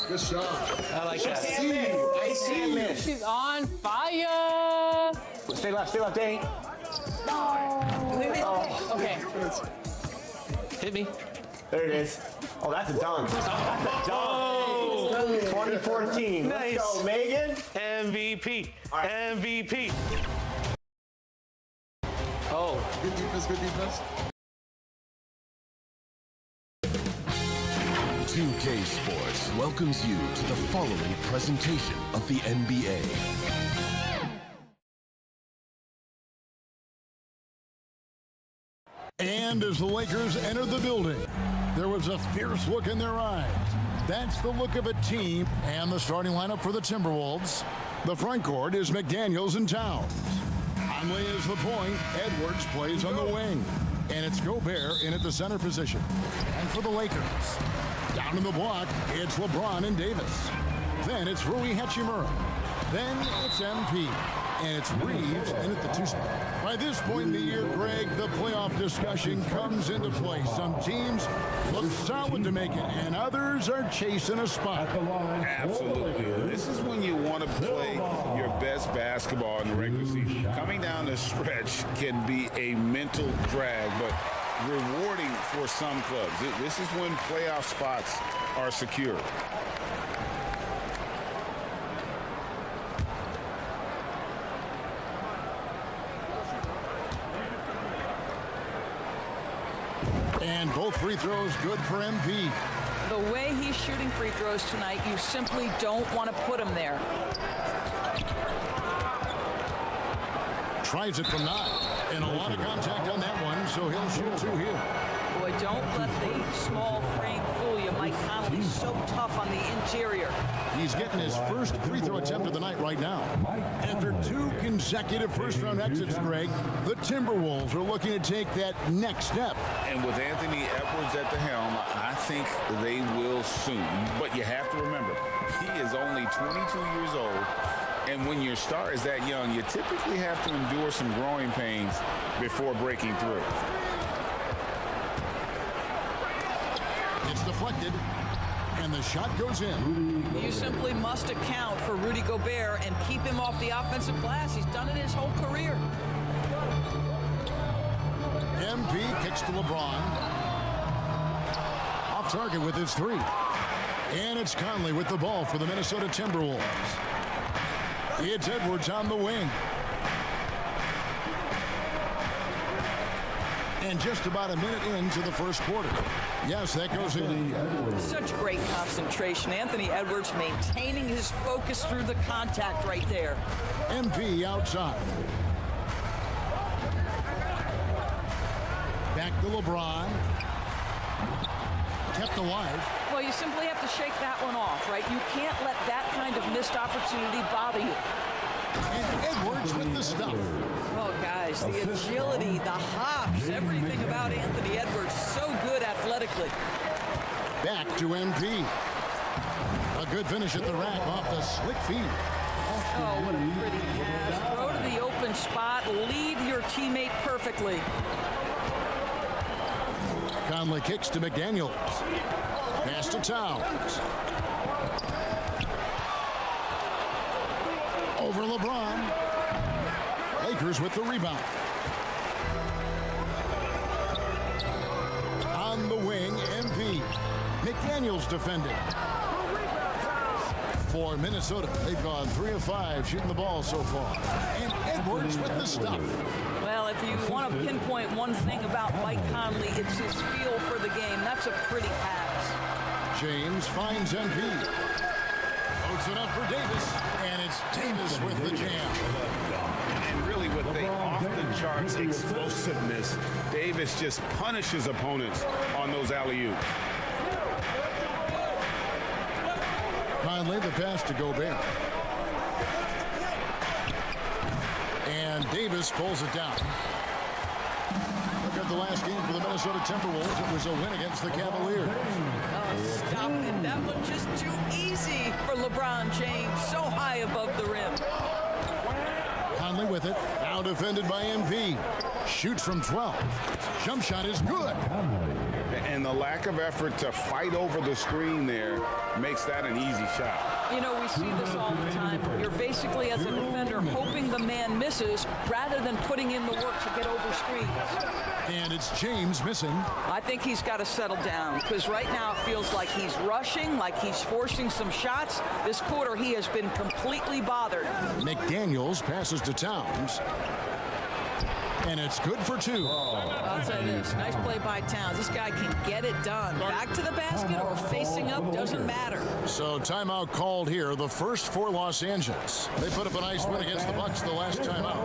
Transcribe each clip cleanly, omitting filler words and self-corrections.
Good shot. I like that. I see you. She's on fire. Stay left, Danny. Oh, okay. Hit me. There it is. Oh, that's a dunk. That's a dunk. 2014. Nice. Let's go, Megan. MVP. Right. MVP. Oh. Good defense, good defense. 2K Sports welcomes you to the following presentation of the NBA. And as the Lakers entered the building, there was a fierce look in their eyes. That's the look of a team. And the starting lineup for the Timberwolves. The front court is McDaniels and Towns. Conley is the point. Edwards plays on the wing. And it's Gobert in at the center position. And for the Lakers, down in the block, it's LeBron and Davis. Then it's Rui Hachimura. Then it's MP. And it's Reeves in at the 2 spot. By this point in the year, Greg, the playoff discussion comes into play. Some teams look solid to make it, and others are chasing a spot. Absolutely. This is when you want to play your best basketball in the regular season. Coming down the stretch can be a mental drag, but rewarding for some clubs. This is when playoff spots are secure. And both free throws good for MP. The way he's shooting free throws tonight, you simply don't want to put him there. Tries it from 9. And a lot of contact on that one, so he'll shoot 2 here. Boy, don't let the small frame fool you. Mike Conley's so tough on the interior. He's getting his first free throw attempt of the night right now. After 2 consecutive first-round exits, Greg, the Timberwolves are looking to take that next step. And with Anthony Edwards at the helm, I think they will soon. But you have to remember, he is only 22 years old. And when your star is that young, you typically have to endure some growing pains before breaking through. It's deflected, and the shot goes in. You simply must account for Rudy Gobert and keep him off the offensive glass. He's done it his whole career. MP kicks to LeBron. Off target with his 3. And it's Conley with the ball for the Minnesota Timberwolves. It's Edwards on the wing. And just about a minute into the first quarter. Yes, that goes in. Such great concentration. Anthony Edwards maintaining his focus through the contact right there. MP outside. Back to LeBron. Kept alive. Well, you simply have to shake that one off, right? You can't let that kind of missed opportunity bother you. And Edwards with the stuff. Oh, guys, the agility, the hops, everything about Anthony Edwards, so good athletically. Back to MP. A good finish at the rack off the slick feed. Oh, what a pretty pass. Throw to the open spot. Lead your teammate perfectly. Conley kicks to McDaniels. Pass to Towns. Over LeBron. Lakers with the rebound. On the wing, MP. McDaniels defending. For Minnesota, they've gone 3 of 5 shooting the ball so far. And Edwards with the stuff. Well, if you want to pinpoint one thing about Mike Conley, it's his feel for the game. That's a pretty pass. James finds MP. Loads it up for Davis. And it's Davis with the jam. And really with the off-the-charts explosiveness, Davis just punishes opponents on those alley-oops. Conley, the pass to Gobert. And Davis pulls it down. Look at the last game for the Minnesota Timberwolves. It was a win against the Cavaliers. Oh, stop it. That one just too easy for LeBron James. So high above the rim. Conley with it. Now defended by MP. Shoots from 12. Jump shot is good. And the lack of effort to fight over the screen there makes that an easy shot. You know, we see this all the time. You're basically, as a defender, hoping the man misses rather than putting in the work to get over screens. And it's James missing. I think he's got to settle down because right now it feels like he's rushing, like he's forcing some shots. This quarter, he has been completely bothered. McDaniels passes to Towns. And it's good for 2. I'll tell you this, nice play by Towns. This guy can get it done. Back to the basket or facing up, doesn't matter. So timeout called here, the first for Los Angeles. They put up a nice win against the Bucks the last timeout.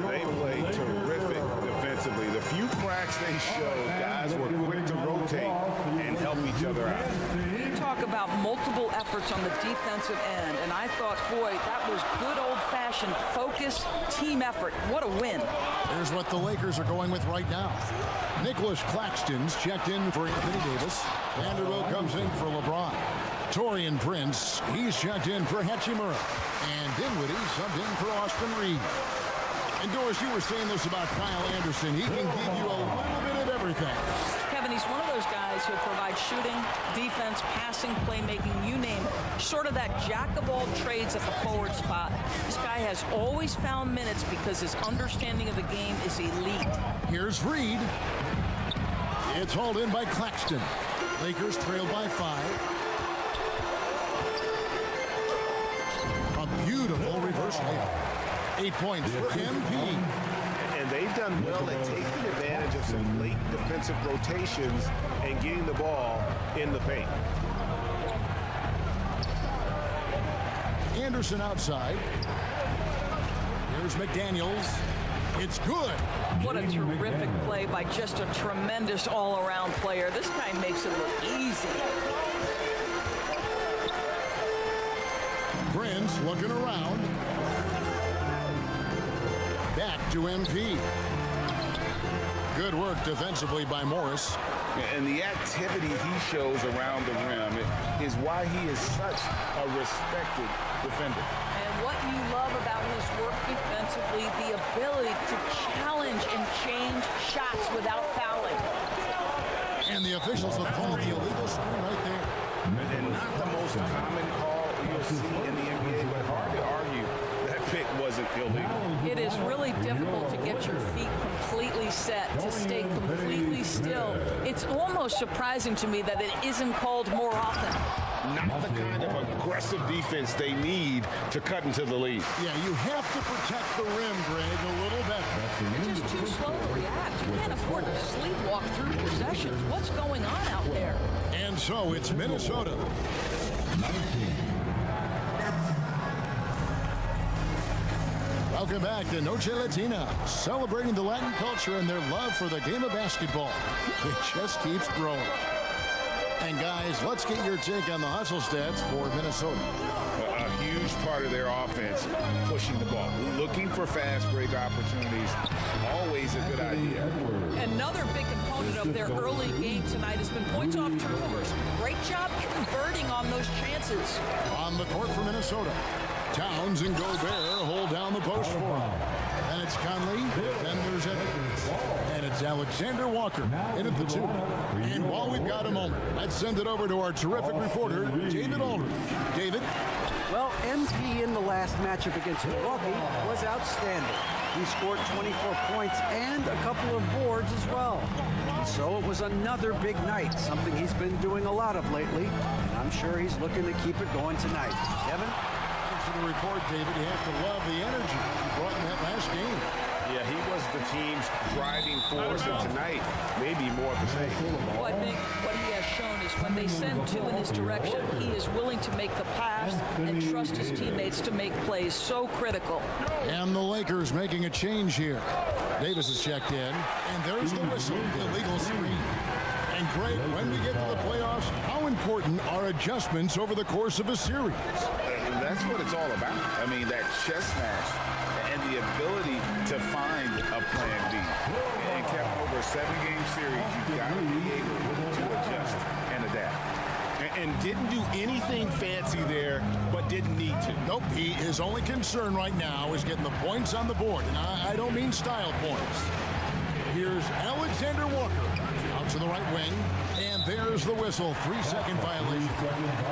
They played terrific defensively. The few cracks they showed, guys were quick to rotate and help each other out. You talk about multiple efforts on the defensive end, and I thought, boy, that was good old-fashioned focus, team effort. What a win. Here's what the Lakers are going with right now. Nicholas Claxton's checked in for Anthony Davis. Vanderbilt comes in for LeBron. Torian Prince, he's checked in for Hachimura. And Dinwiddie subbed in for Austin Reed. And Doris, you were saying this about Kyle Anderson. He can give you a little bit of everything. Kevin, he's one of those guys who provide shooting, defense, passing, playmaking, you name it. Sort of that jack of all trades at the forward spot. This guy has always found minutes because his understanding of the game is elite. Here's Reed. It's hauled in by Claxton. Lakers trail by 5. A beautiful reverse layup. 8 points for MP. And they've done well at taking advantage of some late defensive rotations and getting the ball in the paint. Anderson outside. Here's McDaniels. It's good. What a terrific play by just a tremendous all-around player. This guy makes it look easy. Prince looking around. Back to MP. Good work defensively by Morris. And the activity he shows around the rim is why he is such a respected defender. And what you love about his work defensively, the ability to challenge and change shots without fouling. And the officials have called the illegal screen right there. And not the most common call you'll see in the NBA, but hard to argue that pick wasn't illegal. It is really difficult to get your feet completely set, to stay completely still. It's almost surprising to me that it isn't called more often. Not the kind of aggressive defense they need to cut into the lead. Yeah, you have to protect the rim, Greg, a little better. You're just too slow to react. You can't afford to sleepwalk through possessions. What's going on out there? And so it's Minnesota. 19. Welcome back to Noche Latina, celebrating the Latin culture and their love for the game of basketball. It just keeps growing. And guys, let's get your take on the hustle stats for Minnesota. A huge part of their offense, pushing the ball, looking for fast break opportunities, always a good idea. Another big component of their early game tonight has been points off turnovers. Great job converting on those chances. On the court for Minnesota, Towns and Gobert hold down the post for him. And it's Conley, then there's Evans. And it's Alexander Walker in at the 2. And while we've got a moment, let's send it over to our terrific reporter, David Aldridge. David? Well, MP in the last matchup against Milwaukee was outstanding. He scored 24 points and a couple of boards as well. And so it was another big night, something he's been doing a lot of lately. And I'm sure he's looking to keep it going tonight. Kevin? For the report, David, you have to love the energy he brought in that last game. Yeah, he was the team's driving force, and tonight, maybe more of the same. Well, I think what he has shown is when they send 2 in his direction, he is willing to make the pass and trust his teammates to make plays so critical. And the Lakers making a change here. Davis is checked in, and there's the whistle, illegal screen. And Greg, when we get to the playoffs, how important are adjustments over the course of a series? That's what it's all about. I mean, that chess match and the ability to find a plan B. And Kevin, over a 7-game series, you've got to be able to adjust and adapt. And didn't do anything fancy there, but didn't need to. Nope, his only concern right now is getting the points on the board. And I don't mean style points. Here's Alexander Walker out to the right wing. And And there's the whistle. 3-second violation.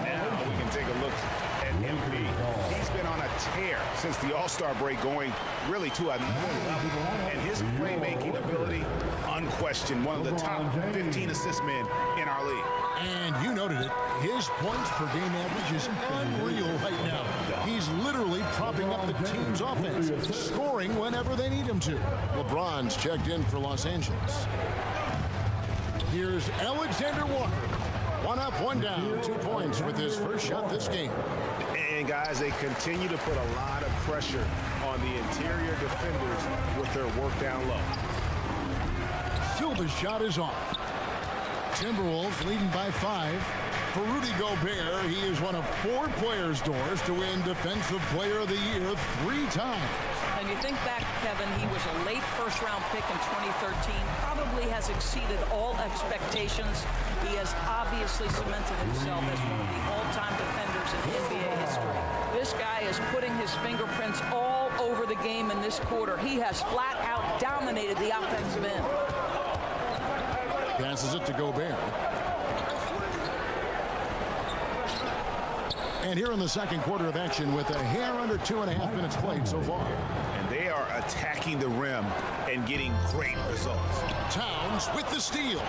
Now we can take a look at MP. He's been on a tear since the All-Star break, going really to another level. And his playmaking ability, unquestioned, one of the top 15 assist men in our league. And you noted it. His points per game average is unreal right now. He's literally propping up the team's offense, scoring whenever they need him to. LeBron's checked in for Los Angeles. Here's Alexander Walker. 1 up, 1 down, 2 points with his first shot this game. And guys, they continue to put a lot of pressure on the interior defenders with their work down low. Silva's shot is off. Timberwolves leading by 5. For Rudy Gobert, he is one of 4 players' doors to win Defensive Player of the Year 3 times. And you think back, Kevin, he was a late first-round pick in 2013, probably has exceeded all expectations. He has obviously cemented himself as one of the all-time defenders in NBA history. This guy is putting his fingerprints all over the game in this quarter. He has flat-out dominated the offensive end. Passes it to Gobert. And here in the second quarter of action with a hair under 2.5 minutes played so far. And they are attacking the rim and getting great results. Towns with the steal.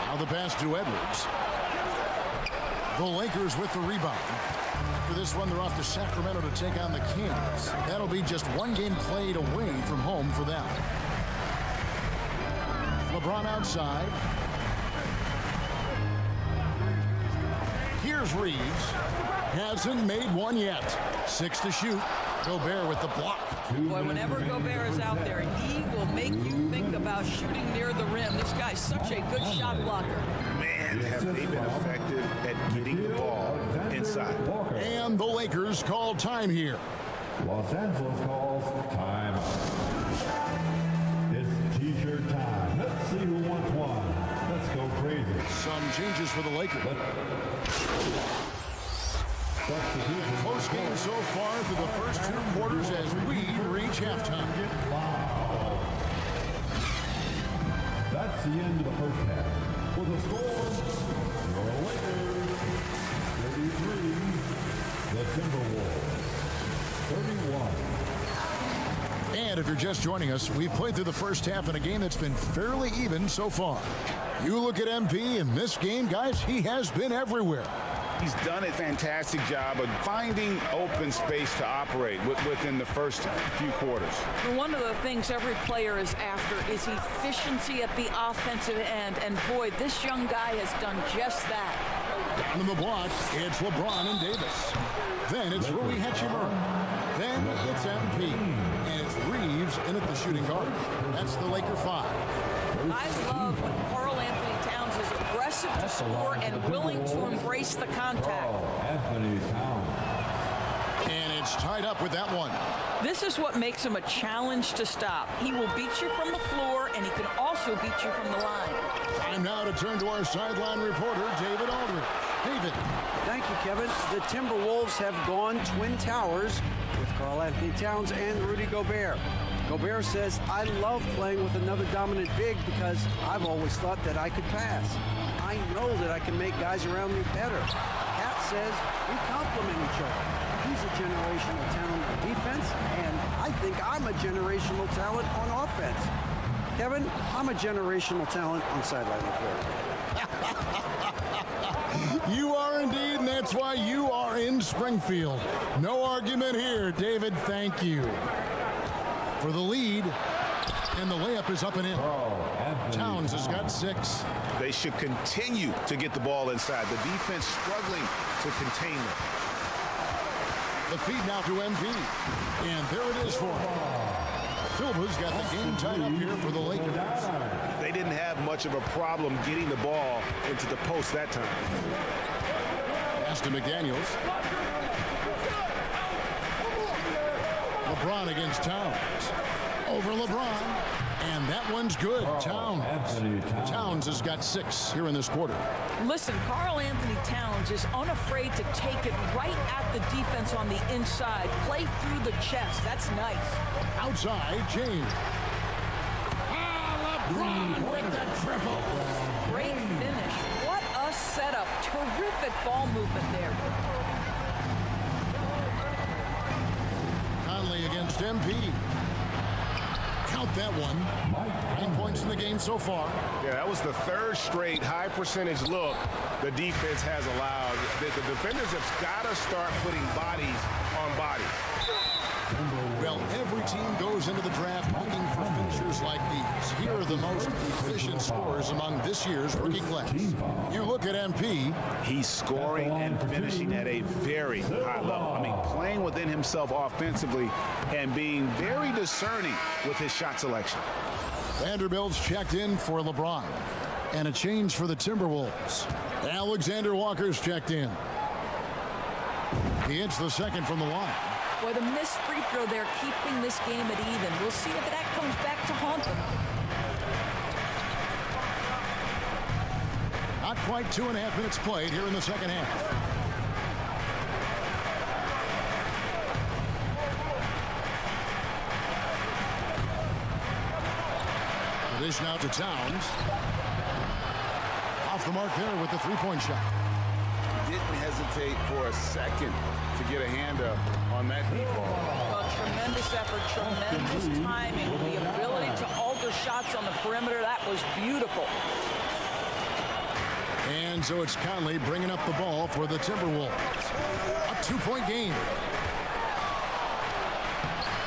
Now the pass to Edwards. The Lakers with the rebound. After this one, they're off to Sacramento to take on the Kings. That'll be just 1 game played away from home for them. LeBron outside. Here's Reeves. Hasn't made one yet. 6 to shoot. Gobert with the block. Boy, whenever Gobert is out there, he will make you think about shooting near the rim. This guy's such a good shot blocker. Man, have they been effective at getting the ball inside. And the Lakers call time here. Los Angeles calls time. It's t-shirt time. Let's see who wants one. Let's go crazy. Some changes for the Lakers. Close game so far through the first 2 quarters as we reach halftime. That's the end of the first half. With a score, the Lakers 33, the Timberwolves 31. And if you're just joining us, we've played through the first half in a game that's been fairly even so far. You look at MP in this game, guys, he has been everywhere. He's done a fantastic job of finding open space to operate within the first few quarters. And one of the things every player is after is efficiency at the offensive end. And boy, this young guy has done just that. Down in the block, it's LeBron and Davis. Then it's Rui Hachimura. Then it's MP. And it's Reeves in at the shooting guard. That's the Laker 5. I love when Karl Anthony Towns is aggressive to score and willing to embrace the contact. Anthony Towns. And it's tied up with that one. This is what makes him a challenge to stop. He will beat you from the floor, and he can also beat you from the line. Time now to turn to our sideline reporter, David Aldridge. David. Thank you, Kevin. The Timberwolves have gone Twin Towers with Karl Anthony Towns and Rudy Gobert. Gobert says, I love playing with another dominant big because I've always thought that I could pass. I know that I can make guys around me better. Cat says, we complement each other. He's a generational talent on defense, and I think I'm a generational talent on offense. Kevin, I'm a generational talent on sideline reporting. You are indeed, and that's why you are in Springfield. No argument here, David. Thank you. For the lead, and the layup is up and in. Towns has got 6. They should continue to get the ball inside. The defense struggling to contain them. The feed now to MP, and there it is for him. Silva's got the game tied up here for the Lakers. They didn't have much of a problem getting the ball into the post that time. Pass to McDaniels. LeBron against Towns. Over LeBron. And that one's good. Towns has got 6 here in this quarter. Listen, Karl Anthony Towns is unafraid to take it right at the defense on the inside. Play through the chest. That's nice. Outside, James. Green with the triple. Great finish. What a setup. Terrific ball movement there. Conley against MP. Count that one. 9 points in the game so far. Yeah, that was the third straight high percentage look the defense has allowed. The defenders have got to start putting bodies on bodies. Well, every team goes into the draft looking for finishers like these. Here are the most efficient scorers among this year's rookie class. You look at MP. He's scoring and finishing at a very high level. I mean, playing within himself offensively and being very discerning with his shot selection. Vanderbilt's checked in for LeBron. And a change for the Timberwolves. Alexander Walker's checked in. He hits the second from the line. Boy, the missed free throw there, keeping this game at even. We'll see if that comes back to haunt them. Not quite 2.5 minutes played here in the second half. The dish now to Towns. Off the mark there with the three-point shot. Didn't hesitate for a second to get a hand up on that deep ball. Well, tremendous effort, tremendous timing, the ability to alter shots on the perimeter. That was beautiful. And so it's Conley bringing up the ball for the Timberwolves. A 2-point game.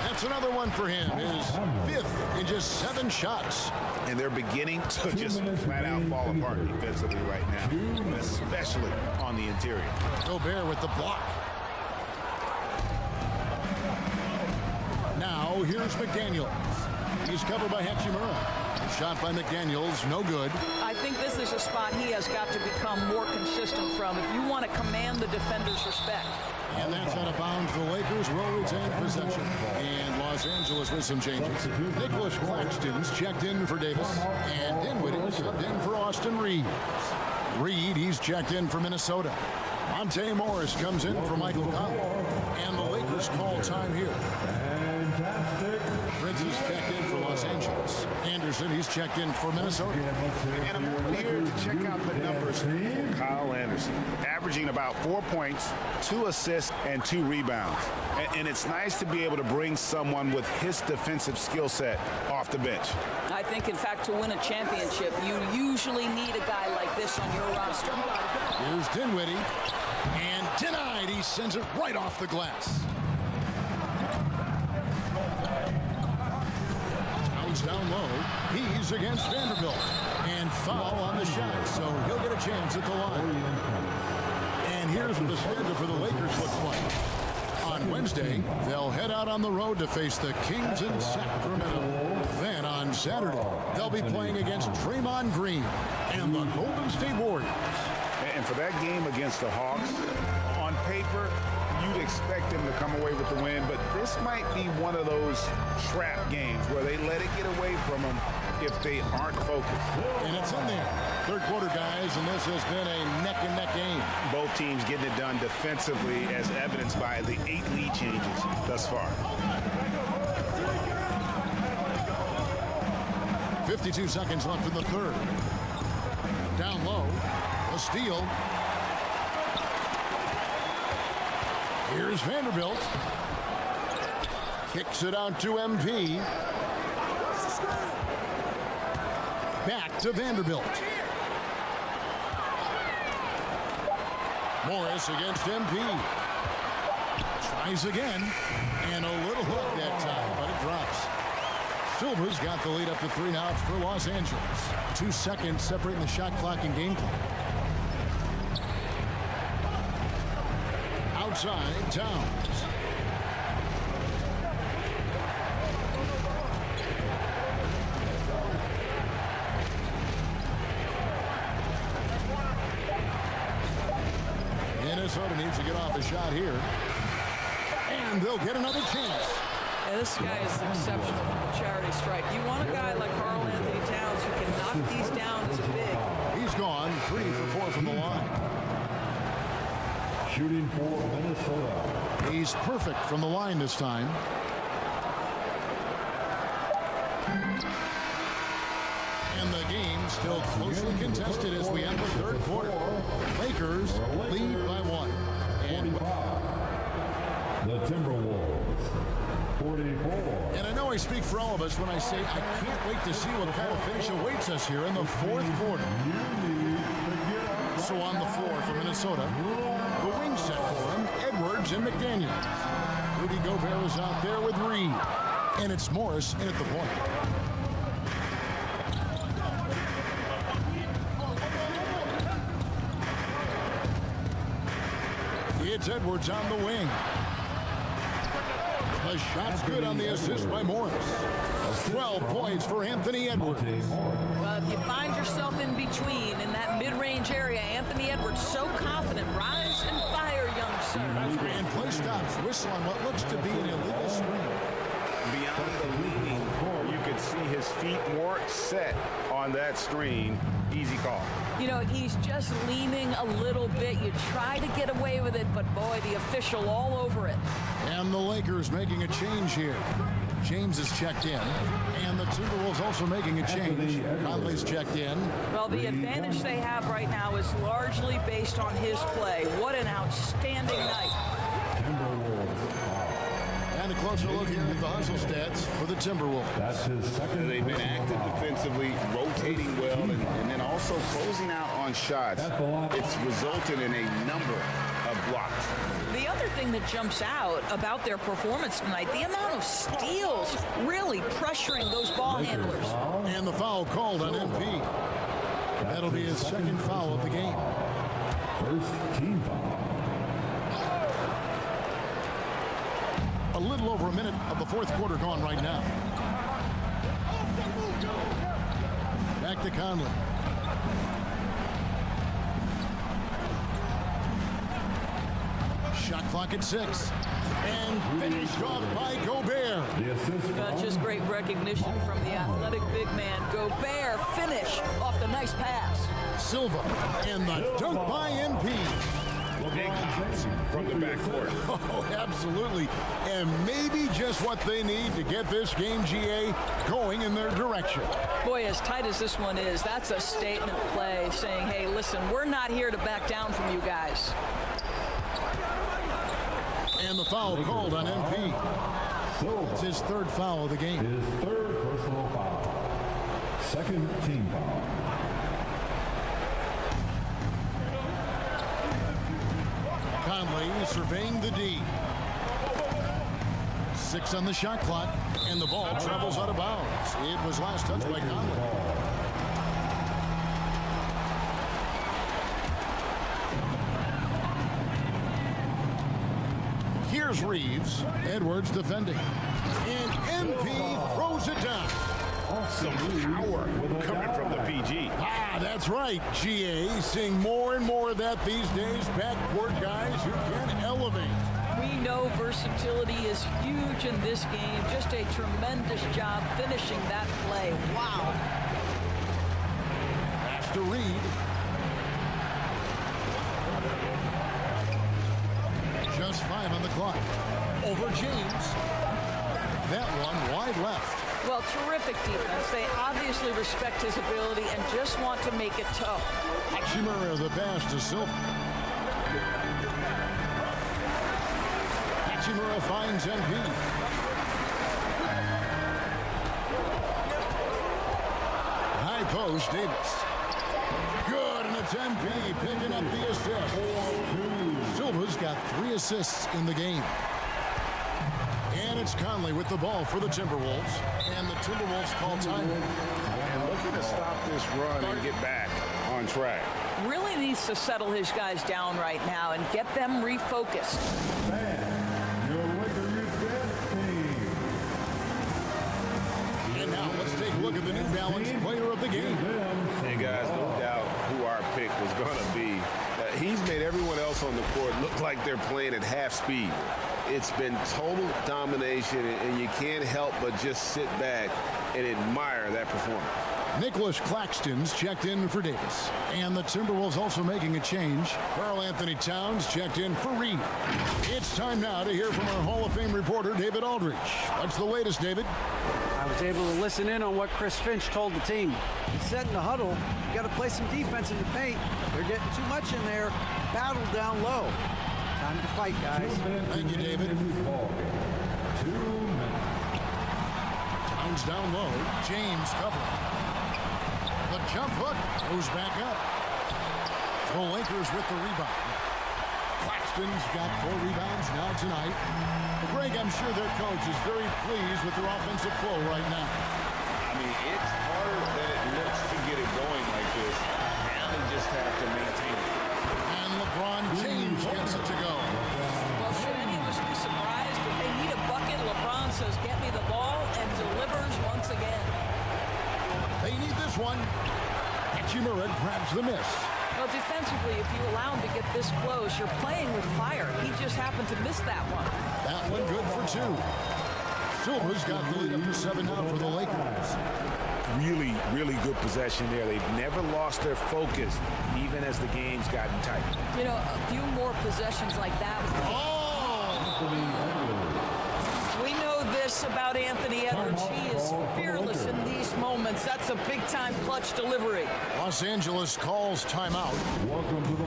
That's another one for him. His 5th in just 7 shots. And they're beginning to just flat out fall apart defensively right now, especially on the interior. Gobert with the block. Now here's McDaniels. He's covered by Hachimura. Shot by McDaniels, no good. I think this is a spot he has got to become more consistent from if you want to command the defender's respect. And that's out of bounds. The Lakers will retain possession. And Los Angeles with some changes. Nicholas Claxton's checked in for Davis. And Dinwiddie subbed in for Austin Reeves. Reed, he's checked in for Minnesota. Monte Morris comes in for Michael Conley. And the Lakers call time here. Prince is checked in for Los Angeles. Anderson, he's checked in for Minnesota. And I'm here to check out the numbers for Kyle Anderson, averaging about 4 points, 2 assists, and 2 rebounds. And it's nice to be able to bring someone with his defensive skill set off the bench. I think, in fact, to win a championship, you usually need a guy like this on your roster. Here's Dinwiddie. And denied. He sends it right off the glass. Down low. He's against Vanderbilt. And foul on the shot, so he'll get a chance at the line. And here's what the schedule for the Lakers looks like. On Wednesday, they'll head out on the road to face the Kings in Sacramento. Then on Saturday, they'll be playing against Draymond Green and the Golden State Warriors. And for that game against the Hawks, on paper, you'd expect them to come away with the win, but this might be one of those trap games where they let it get away from them if they aren't focused. And it's in there. Third quarter, guys, and this has been a neck-and-neck game. Both teams getting it done defensively, as evidenced by the 8 lead changes thus far. 52 seconds left in the third. Down low, a steal. Here's Vanderbilt. Kicks it out to MP. Back to Vanderbilt. Morris against MP. Tries again. And a little hook that time, but it drops. Silva's got the lead up to 3 now for Los Angeles. 2 seconds separating the shot clock and game clock. Outside, Towns. Minnesota needs to get off a shot here. And they'll get another chance. Yeah, this guy is exceptional from the charity stripe. You want a guy like Karl Anthony Towns who can knock these down as a big. He's gone 3 for 4 from the line. Shooting for Minnesota. He's perfect from the line this time. Still closely contested as we end the third quarter. Lakers lead by 1. And the Timberwolves, 44. And I know I speak for all of us when I say I can't wait to see what kind of finish awaits us here in the fourth quarter. So on the floor for Minnesota, the wing set for him, Edwards and McDaniels. Rudy Gobert is out there with Reed. And it's Morris in at the point. It's Edwards on the wing. The shot's good on the assist by Morris. 12 points for Anthony Edwards. Well, if you find yourself in between in that mid-range area, Anthony Edwards so confident. Rise and fire, young sir. And play stops. Whistle on what looks to be an illegal screen. Beyond the leaning, you could see his feet more set on that screen. Easy call. You know, he's just leaning a little bit. You try to get away with it, but boy, the official all over it. And the Lakers making a change here. James is checked in, and the Timberwolves also making a change. Conley's checked in. Well, the advantage they have right now is largely based on his play. What an outstanding night. And a closer look here at the hustle stats for the Timberwolves. That's his second. They've been active defensively, rotating well, and then also closing out on shots. It's resulted in a number of blocks. The other thing that jumps out about their performance tonight, the amount of steals, really pressuring those ball handlers. And the foul called on MP. That'll be his second foul of the game. First team foul. A little over a minute of the fourth quarter gone right now. Back to Conley. Shot clock at 6. And finished off by Gobert. Just great recognition from the athletic big man. Gobert finish off the nice pass. Silva and the dunk by MP. Big from the backcourt. Oh, absolutely. And maybe just what they need to get this game, GA, going in their direction. Boy, as tight as this one is, that's a statement play saying, hey, listen, we're not here to back down from you guys. And the foul called on MP. It's his third foul of the game. His third personal foul. Second team foul. Conley surveying the D. 6 on the shot clock, and the ball travels out of bounds. It was last touched by Conley. Here's Reeves. Edwards defending. And MP throws it down. Some power coming from the PG. Ah, that's right, GA. Seeing more and more of that these days. Backcourt guys who can elevate. We know versatility is huge in this game. Just a tremendous job finishing that play. Wow. Pass to Reed. Just 5 on the clock. Over James. That one wide left. Well, terrific defense. They obviously respect his ability and just want to make it tough. Hachimura the pass to Silva. Hachimura finds MP. High post, Davis. Good, and it's MP picking up the assist. Silva's got 3 assists in the game. And it's Conley with the ball for the Timberwolves. And the Timberwolves call time. And looking to stop this run and get back on track. Really needs to settle his guys down right now and get them refocused. Your Lakers dance team. And now let's take a look at the New Balance player of the game. Hey guys, no doubt who our pick was going to be. He's made everyone else on the court look like they're playing at half speed. It's been total domination, and you can't help but just sit back and admire that performance. Nicholas Claxton's checked in for Davis. And the Timberwolves also making a change. Karl Anthony Towns checked in for Reed. It's time now to hear from our Hall of Fame reporter, David Aldridge. What's the latest, David? I was able to listen in on what Chris Finch told the team. He said in the huddle, you got to play some defense in the paint. They're getting too much in there. Battle down low. Time to fight, guys. Thank you, David. 2 minutes. Towns down low. James covering. The jump hook goes back up. The Lakers with the rebound. Claxton's got 4 rebounds now tonight. Greg, I'm sure their coach is very pleased with their offensive flow right now. I mean, it's harder than it looks to get it going like this. Now they just have to maintain it. And LeBron James gets it to go. Well, should any of us be surprised? If they need a bucket, LeBron says, get me the ball, and delivers once again. They need this one. Hachimura grabs the miss. Well, defensively, if you allow him to get this close, you're playing with fire. He just happened to miss that one. That one good for 2. Silva's got the lead up to 7 now for the Lakers. Really, really good possession there. They've never lost their focus, even as the game's gotten tight. You know, a few more possessions like that. We know this about Anthony Edwards. He is fearless in these moments. That's a big-time clutch delivery. Los Angeles calls timeout.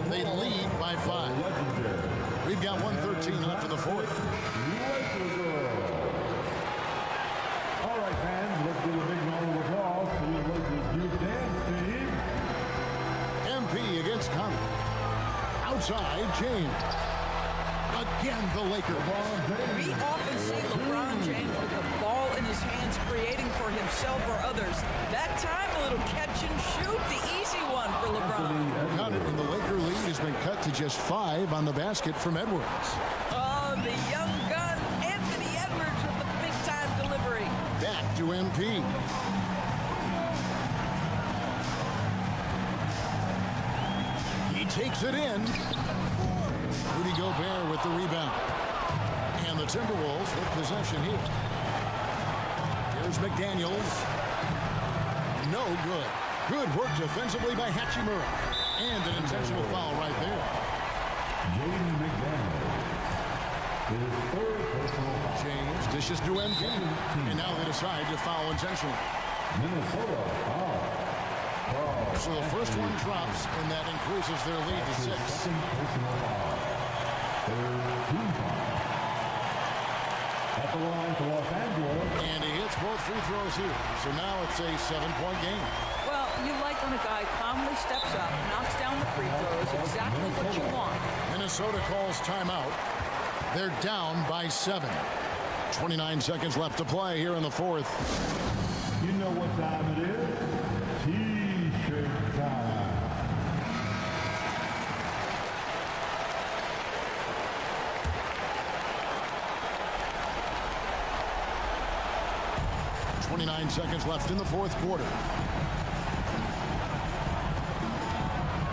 They lead by 5. We've got 1:13 left in the fourth. All right, fans, let's give a big round of applause to the Lakers youth dance team. MP against Conley. Outside, James. Again, the Lakers. We often see LeBron James with the ball in his hands, creating for himself or others. That time, a little catch and shoot, the easy one for LeBron. Got it, and the Laker lead has been cut to just 5 on the basket from Edwards. Oh, the young gun, Anthony Edwards with the big-time delivery. Back to MP. He takes it in. Rudy Gobert with the rebound. And the Timberwolves with possession here. Here's McDaniels. No good. Good work defensively by Hachimura. And an intentional foul right there. Jaden McDaniels. His 3rd personal foul. James dishes to MP. And now they decide to foul intentionally. Minnesota foul. So the first one drops, and that increases their lead to 6. Second personal foul. 3rd team foul. At the line for Los Angeles. And he hits both free throws here. So now it's a 7-point game. Well, you like when a guy calmly steps up, knocks down the free throws, exactly what you want. Minnesota calls timeout. They're down by 7. 29 seconds left to play here in the fourth. You know what time it is? T-shirt time. .29 seconds left in the fourth quarter.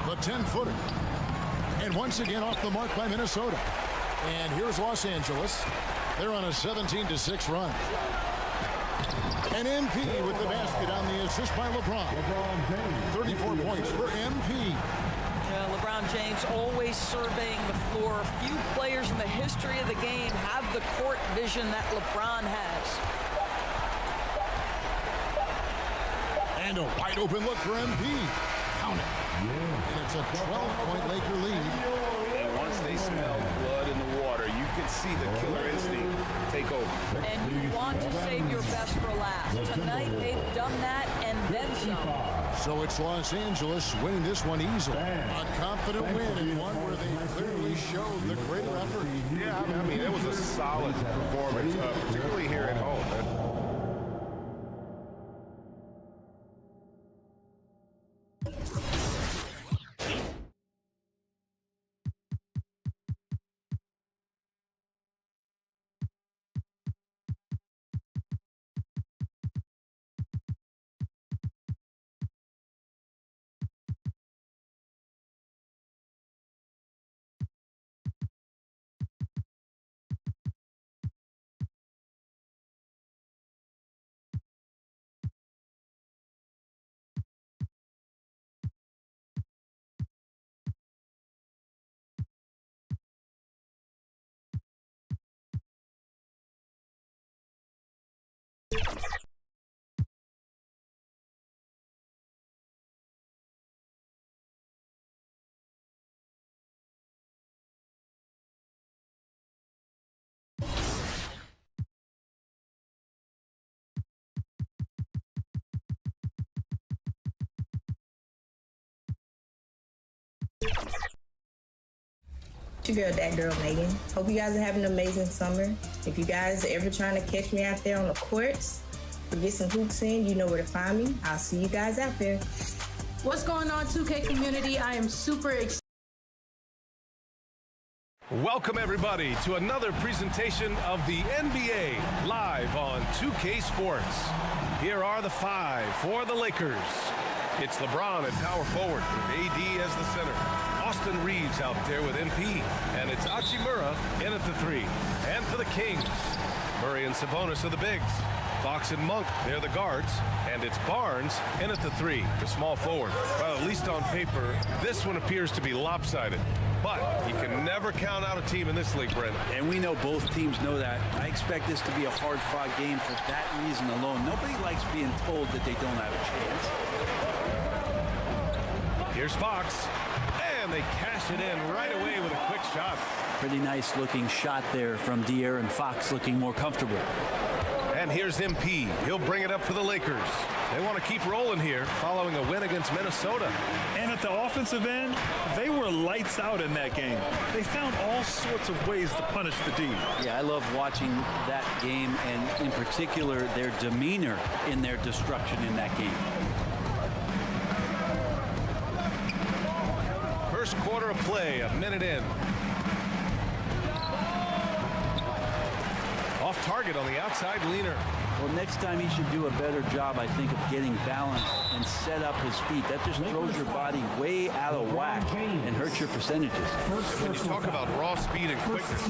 The 10-footer. And once again off the mark by Minnesota. And here's Los Angeles. They're on a 17-6 run. And MP with the basket on the assist by LeBron. 34 points for MP. LeBron James always surveying the floor. Few players in the history of the game have the court vision that LeBron has. And a wide open look for MP. Count it. And it's a 12-point Laker lead. And once they smell blood in the water, you can see the killer instinct take over. And you want to save your best for last. Tonight, they've done that and then some. So it's Los Angeles winning this one easily. A confident win and one where they clearly showed the greater effort. Yeah, I mean, it was a solid performance, particularly here at home. It's your girl, that girl Megan. Hope you guys are having an amazing summer. If you guys are ever trying to catch me out there on the courts or get some hoops in, you know where to find me. I'll see you guys out there. What's going on, 2K community? I am super excited. Welcome, everybody, to another presentation of the NBA live on 2K Sports. Here are the five for the Lakers. It's LeBron at power forward with AD as the center. Austin Reeves out there with MP. And it's Hachimura in at the three. And for the Kings, Murray and Sabonis are the bigs. Fox and Monk, they're the guards. And it's Barnes in at the three, the small forward. Well, at least on paper, this one appears to be lopsided. But you can never count out a team in this league, Brent. And we know both teams know that. I expect this to be a hard-fought game for that reason alone. Nobody likes being told that they don't have a chance. Here's Fox, and they cash it in right away with a quick shot. Pretty nice looking shot there from De'Aaron Fox, looking more comfortable. And here's MP. He'll bring it up for the Lakers. They want to keep rolling here following a win against Minnesota. And at the offensive end, they were lights out in that game. They found all sorts of ways to punish the D. Yeah, I love watching that game, and in particular, their demeanor in their destruction in that game. First quarter of play, a minute in. Off target on the outside leaner. Well, next time he should do a better job, I think, of getting balanced and set up his feet. That just throws your body way out of whack and hurts your percentages. When you talk about raw speed and quickness,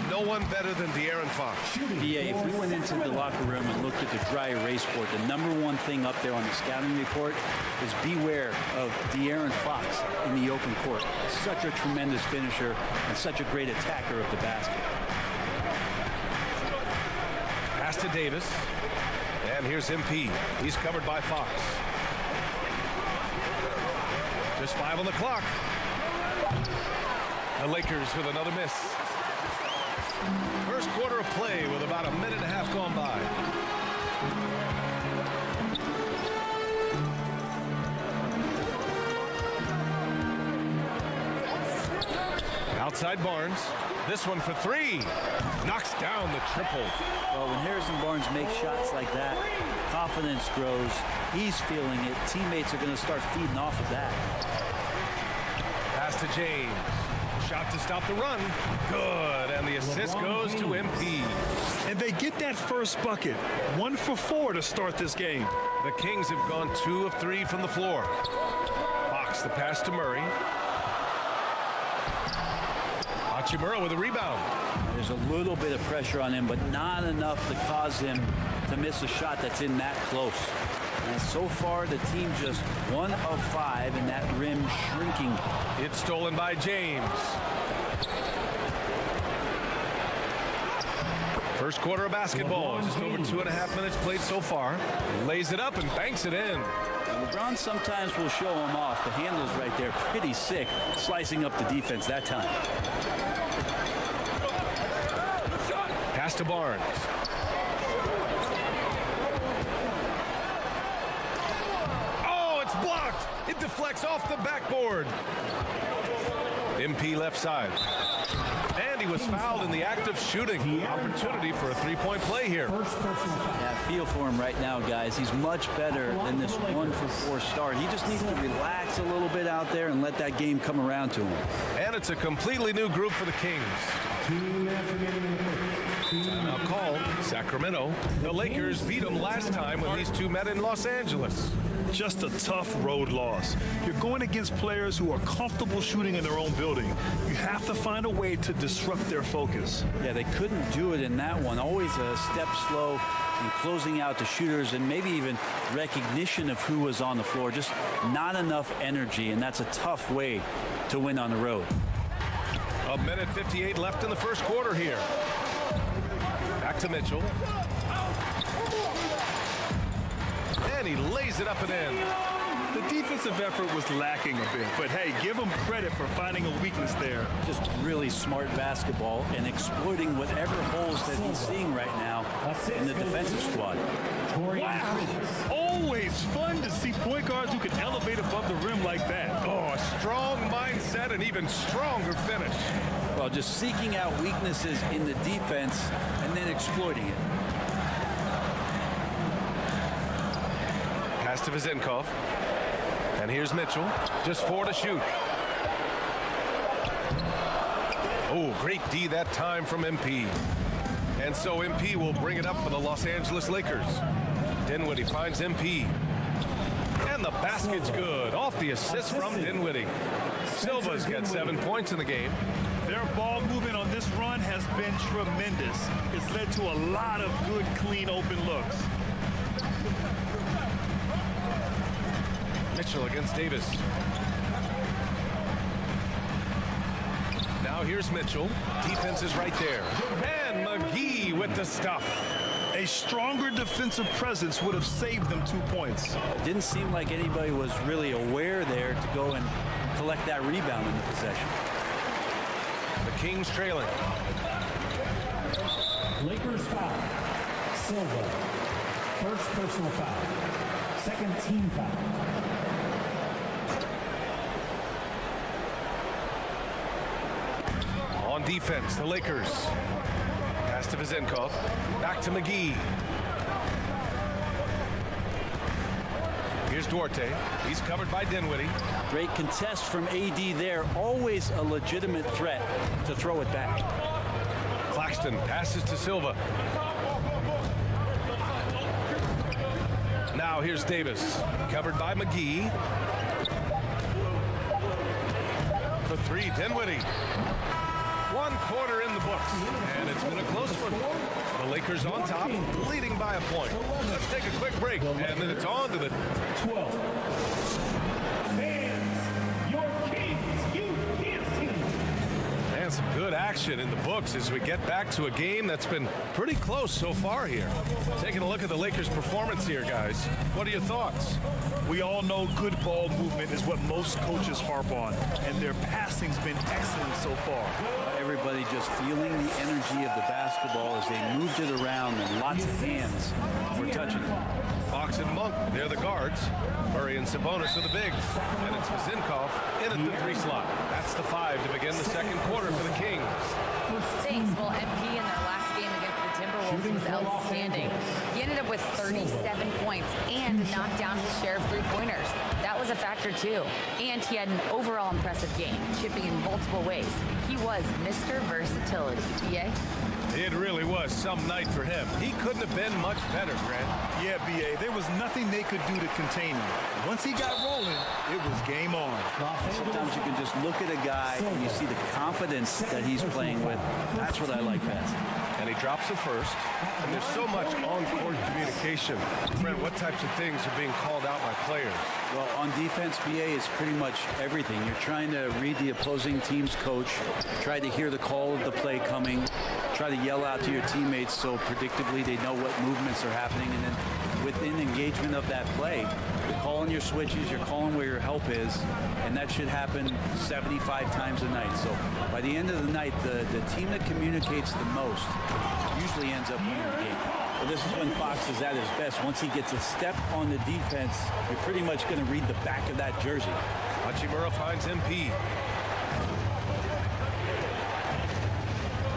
no one better than De'Aaron Fox. Yeah, if we went into the locker room and looked at the dry erase board, the number one thing up there on the scouting report is beware of De'Aaron Fox in the open court. Such a tremendous finisher and such a great attacker of the basket. Pass to Davis, and here's MP. He's covered by Fox. Just 5 on the clock. The Lakers with another miss. First quarter of play with about a minute and a half gone by. Outside Barnes. This one for three. Knocks down the triple. Well, when Harrison Barnes makes shots like that, confidence grows. He's feeling it. Teammates are going to start feeding off of that. Pass to James. Shot to stop the run. Good. And the assist goes to MP. And they get that first bucket. 1 for 4 to start this game. The Kings have gone 2 of 3 from the floor. Fox the pass to Murray. Hachimura with a rebound. There's a little bit of pressure on him, but not enough to cause him to miss a shot that's in that close. And so far, the team just 1 of 5, and that rim shrinking. It's stolen by James. First quarter of basketball. Just over 2.5 minutes played so far. Lays it up and banks it in. LeBron sometimes will show him off. The handle's right there, pretty sick, slicing up the defense that time. Pass to Barnes. Oh, it's blocked. It deflects off the backboard. MP left side. And he was fouled in the act of shooting. Opportunity for a three-point play here. Yeah, I feel for him right now, guys. He's much better than this 1 for 4 start. He just needs to relax a little bit out there and let that game come around to him. And it's a completely new group for the Kings. Now called Sacramento. The Lakers beat them last time when these two met in Los Angeles. Just a tough road loss. You're going against players who are comfortable shooting in their own building. You have to find a way to disrupt their focus. Yeah, they couldn't do it in that one. Always a step slow in closing out the shooters and maybe even recognition of who was on the floor. Just not enough energy, and that's a tough way to win on the road. A minute 58 left in the first quarter here. Back to Mitchell. And he lays it up and in. The defensive effort was lacking a bit, but hey, give him credit for finding a weakness there. Just really smart basketball and exploiting whatever holes that he's seeing right now in the defensive squad. Wow. Always fun to see point guards who can elevate above the rim like that. Oh, a strong mindset and even stronger finish. Well, just seeking out weaknesses in the defense and then exploiting it. Pass to Vizenkov. And here's Mitchell, just 4 to shoot. Oh, great D that time from MP. And so MP will bring it up for the Los Angeles Lakers. Dinwiddie finds MP. And the basket's good. Off the assist from Dinwiddie. Silva's got 7 points in the game. Their ball movement on this run has been tremendous. It's led to a lot of good, clean, open looks. Mitchell against Davis. Now here's Mitchell. Defense is right there. And McGee with the stuff. A stronger defensive presence would have saved them 2 points. It didn't seem like anybody was really aware there to go and collect that rebound in the possession. The Kings trailing. Lakers foul. Silva. First personal foul. Second team foul. On defense, the Lakers. Pass to Vizenkov. Back to McGee. Here's Duarte. He's covered by Dinwiddie. Great contest from AD there. Always a legitimate threat to throw it back. Claxton passes to Silva. Now here's Davis. Covered by McGee. For 3, Dinwiddie. 1 quarter in the books, and it's been a close one. The Lakers on top, leading by a point. Let's take a quick break, and then it's on to the 12. Fans, your Kings Youth Dance Team. And some good action in the books as we get back to a game that's been pretty close so far here. Taking a look at the Lakers' performance here, guys. What are your thoughts? We all know good ball movement is what most coaches harp on, and their passing's been excellent so far. Everybody just feeling the energy of the basketball as they moved it around, and lots of hands were touching it. Fox and Monk, they're the guards. Murray and Sabonis are the bigs. And it's Vizenkov in at the 3 slot. That's the 5 to begin the second quarter for the Kings. Thanks. Well, MP in their last game against the Timberwolves was outstanding. He ended up with 37 points and knocked down his share of 3-pointers. That was a factor too. And he had an overall impressive game, chipping in multiple ways. He was Mr. Versatility. BA? It really was some night for him. He couldn't have been much better, Grant. Yeah, BA, there was nothing they could do to contain him. Once he got rolling, it was game on. Sometimes you can just look at a guy and you see the confidence that he's playing with. That's what I like, Vance. And he drops it first. And there's so much on-court communication. Brent, what types of things are being called out by players? Well, on defense, BA is pretty much everything. You're trying to read the opposing team's coach, try to hear the call of the play coming, try to yell out to your teammates so predictably they know what movements are happening, and then within engagement of that play, you're calling your switches, you're calling where your help is, and that should happen 75 times a night. So by the end of the night, the team that communicates the most usually ends up winning the game. But this is when Fox is at his best. Once he gets a step on the defense, you're pretty much going to read the back of that jersey. Hachimura finds MP.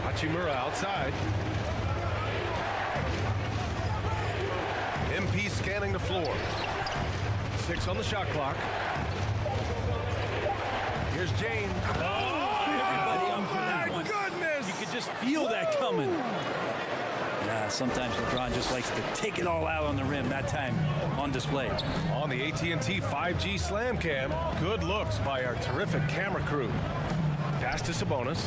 Hachimura outside. MP scanning the floor. 6 on the shot clock. Here's James. Everybody up for that one. Goodness! You could just feel that coming. Sometimes LeBron just likes to take it all out on the rim, that time on display. On the AT&T 5G Slam Cam, good looks by our terrific camera crew. Pass to Sabonis.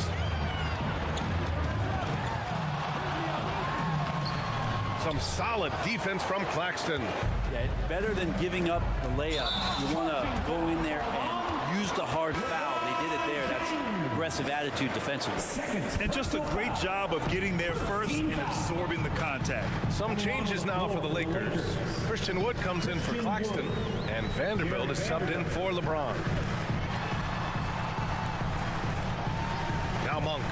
Some solid defense from Claxton. Yeah, better than giving up the layup. You want to go in there and use the hard foul. They did it there. That's aggressive attitude defensively. And just a great job of getting there first and absorbing the contact. Some changes now for the Lakers. Christian Wood comes in for Claxton, and Vanderbilt is subbed in for LeBron. Now Monk,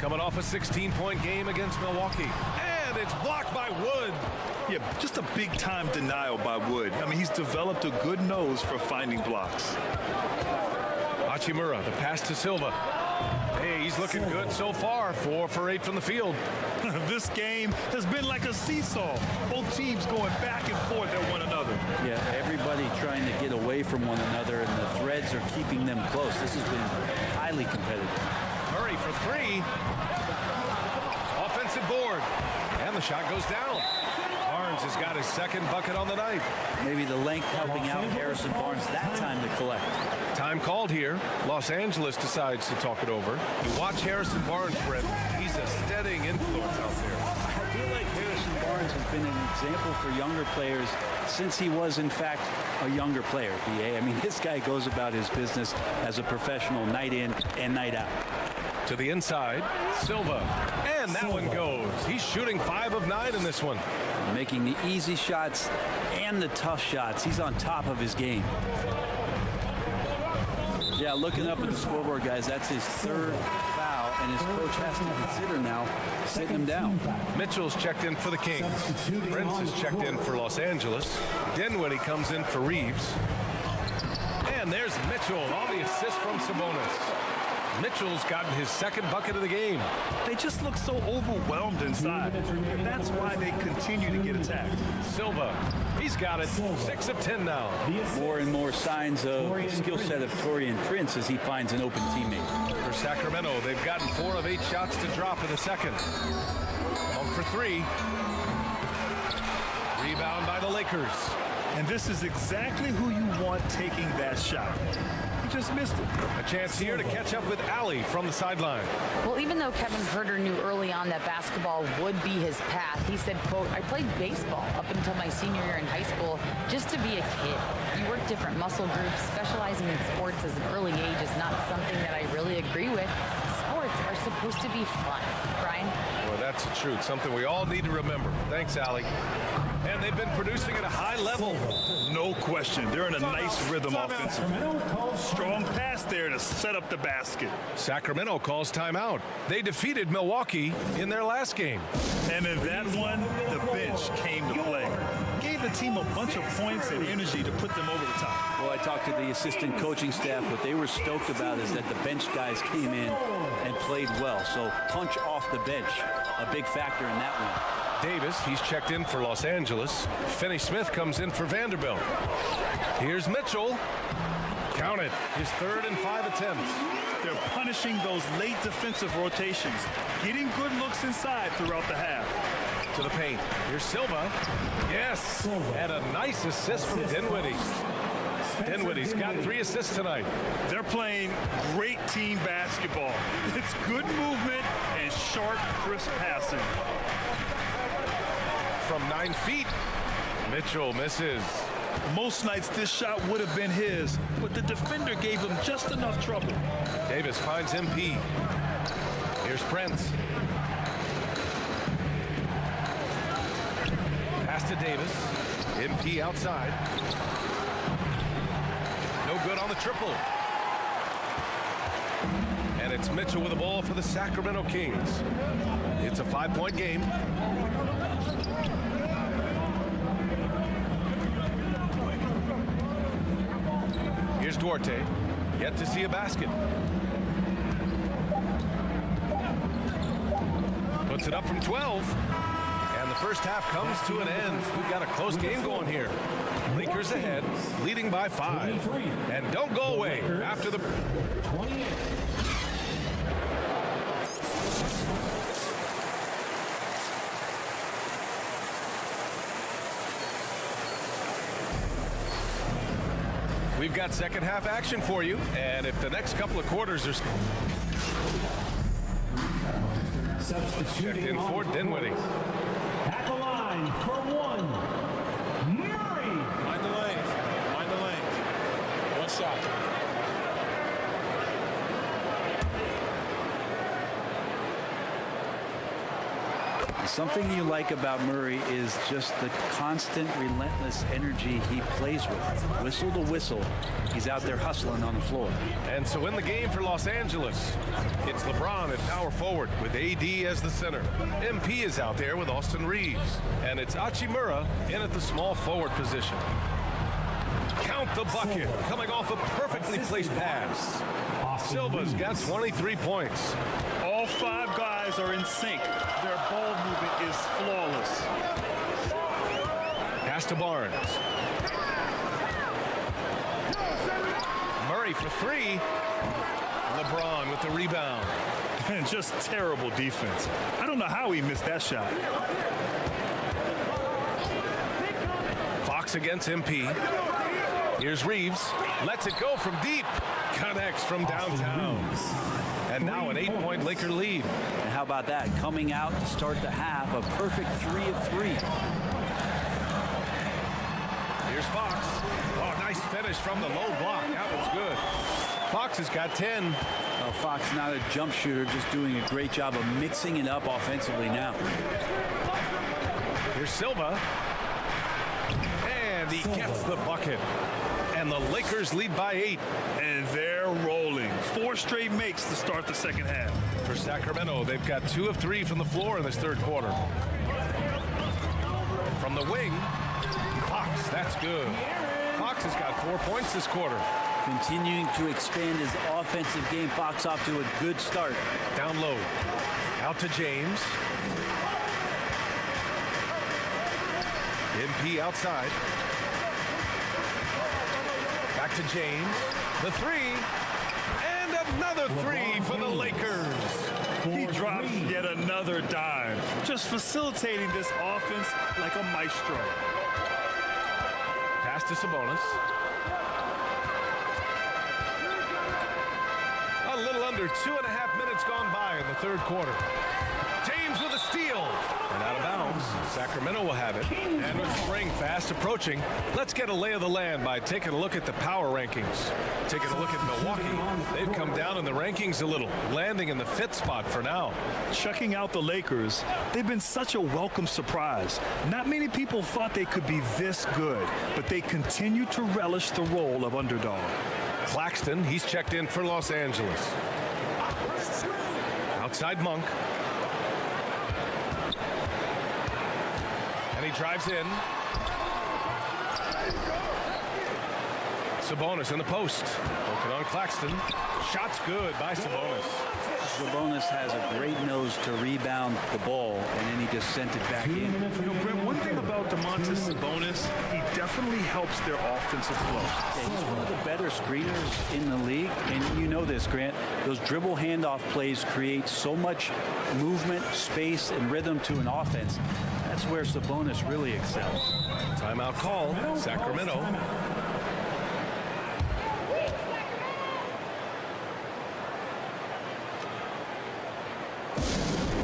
coming off a 16-point game against Milwaukee. And it's blocked by Wood. Yeah, just a big-time denial by Wood. I mean, he's developed a good nose for finding blocks. Hachimura, the pass to Silva. Hey, he's looking good so far. 4 for 8 from the field. This game has been like a seesaw. Both teams going back and forth at one another. Yeah, everybody trying to get away from one another, and the threads are keeping them close. This has been highly competitive. Murray for 3. Offensive board. And the shot goes down. Barnes has got his second bucket on the night. Maybe the length helping out Harrison Barnes that time to collect. Time called here. Los Angeles decides to talk it over. You watch Harrison Barnes, Brett. He's a steadying influence out there. I feel like Harrison Barnes has been an example for younger players since he was, in fact, a younger player, B.A. I mean, this guy goes about his business as a professional night in and night out. To the inside, Silva. And that one goes. He's shooting 5 of 9 in this one. Making the easy shots and the tough shots. He's on top of his game. Yeah, looking up at the scoreboard, guys, that's his 3rd foul, and his coach has to consider now sitting him down. Mitchell's checked in for the Kings. Prince is checked in for Los Angeles. Dinwiddie comes in for Reeves. And there's Mitchell on the assist from Sabonis. Mitchell's gotten his second bucket of the game. They just look so overwhelmed inside. And that's why they continue to get attacked. Silva, he's got it. 6 of 10 now. More and more signs of the skill set of Taurean Prince as he finds an open teammate. For Sacramento, they've gotten 4 of 8 shots to drop in the second. 1 for 3. Rebound by the Lakers. And this is exactly who you want taking that shot. He just missed it. A chance here to catch up with Allie from the sideline. Well, even though Kevin Herter knew early on that basketball would be his path, he said, quote, I played baseball up until my senior year in high school just to be a kid. You work different muscle groups. Specializing in sports as an early age is not something that I really agree with. Sports are supposed to be fun. Brian? Well, that's the truth. Something we all need to remember. Thanks, Allie. And they've been producing at a high level. No question. They're in a nice rhythm offensively. Strong pass there to set up the basket. Sacramento calls timeout. They defeated Milwaukee in their last game. And in that one, the bench came to play. Gave the team a bunch of points and energy to put them over the top. Well, I talked to the assistant coaching staff. What they were stoked about is that the bench guys came in and played well. So punch off the bench, a big factor in that one. Davis, he's checked in for Los Angeles. Finney-Smith comes in for Vanderbilt. Here's Mitchell. Count it. His 3rd and 5 attempts. They're punishing those late defensive rotations, getting good looks inside throughout the half. To the paint. Here's Silva. Yes. And a nice assist from Dinwiddie. Dinwiddie's got 3 assists tonight. They're playing great team basketball. It's good movement and sharp, crisp passing. From 9 feet, Mitchell misses. Most nights this shot would have been his, but the defender gave him just enough trouble. Davis finds MP. Here's Prince. Pass to Davis. MP outside. No good on the triple. And it's Mitchell with the ball for the Sacramento Kings. It's a 5-point game. Here's Duarte, yet to see a basket. Puts it up from 12. And the first half comes to an end. We've got a close game going here. Lakers ahead, leading by 5. And don't go away after the... 28. We've got second half action for you, and if the next couple of quarters are checked in for Dinwiddie. At the line for 1, Murray. Mind the lane. Mind the lane. 1 shot. Something you like about Murray is just the constant, relentless energy he plays with. Whistle to whistle, he's out there hustling on the floor. And so in the game for Los Angeles, it's LeBron at power forward with AD as the center. MP is out there with Austin Reeves. And it's Hachimura in at the small forward position. Count the bucket, coming off a perfectly placed pass. Silva's got 23 points. All 5 guys are in sync. Their ball movement is flawless. Pass to Barnes. Murray for 3. LeBron with the rebound. And just terrible defense. I don't know how he missed that shot. Fox against MP. Here's Reeves. Lets it go from deep. Connects from downtown. And now an 8-point Laker lead. And how about that? Coming out to start the half, a perfect 3 of 3. Here's Fox. Oh, nice finish from the low block. That was good. Fox has got 10. Well, Fox not a jump shooter, just doing a great job of mixing it up offensively now. Here's Silva. And he gets the bucket. And the Lakers lead by 8. And they're rolling. 4 straight makes to start the second half. For Sacramento, they've got 2 of 3 from the floor in this third quarter. From the wing, Fox, that's good. Fox has got 4 points this quarter. Continuing to expand his offensive game. Fox off to a good start. Down low. Out to James. MP outside. Back to James. The 3. And another 3 for the Lakers. He drops yet another dime. Just facilitating this offense like a maestro. Pass to Sabonis. A little under 2.5 minutes gone by in the third quarter. James with a steal. And out of bounds. Sacramento will have it. And with spring fast approaching, let's get a lay of the land by taking a look at the power rankings. Taking a look at Milwaukee. They've come down in the rankings a little, landing in the 5th spot for now. Checking out the Lakers, they've been such a welcome surprise. Not many people thought they could be this good, but they continue to relish the role of underdog. Claxton, he's checked in for Los Angeles. Outside Monk. And he drives in. Sabonis in the post. Working on Claxton. Shot's good by Sabonis. Sabonis has a great nose to rebound the ball, and then he just sent it back in. You know, Brent, one thing about Domantas Sabonis, he definitely helps their offensive flow. Yeah, he's one of the better screeners in the league, and you know this, Grant. Those dribble handoff plays create so much movement, space, and rhythm to an offense. That's where Sabonis really excels. Timeout call, Sacramento.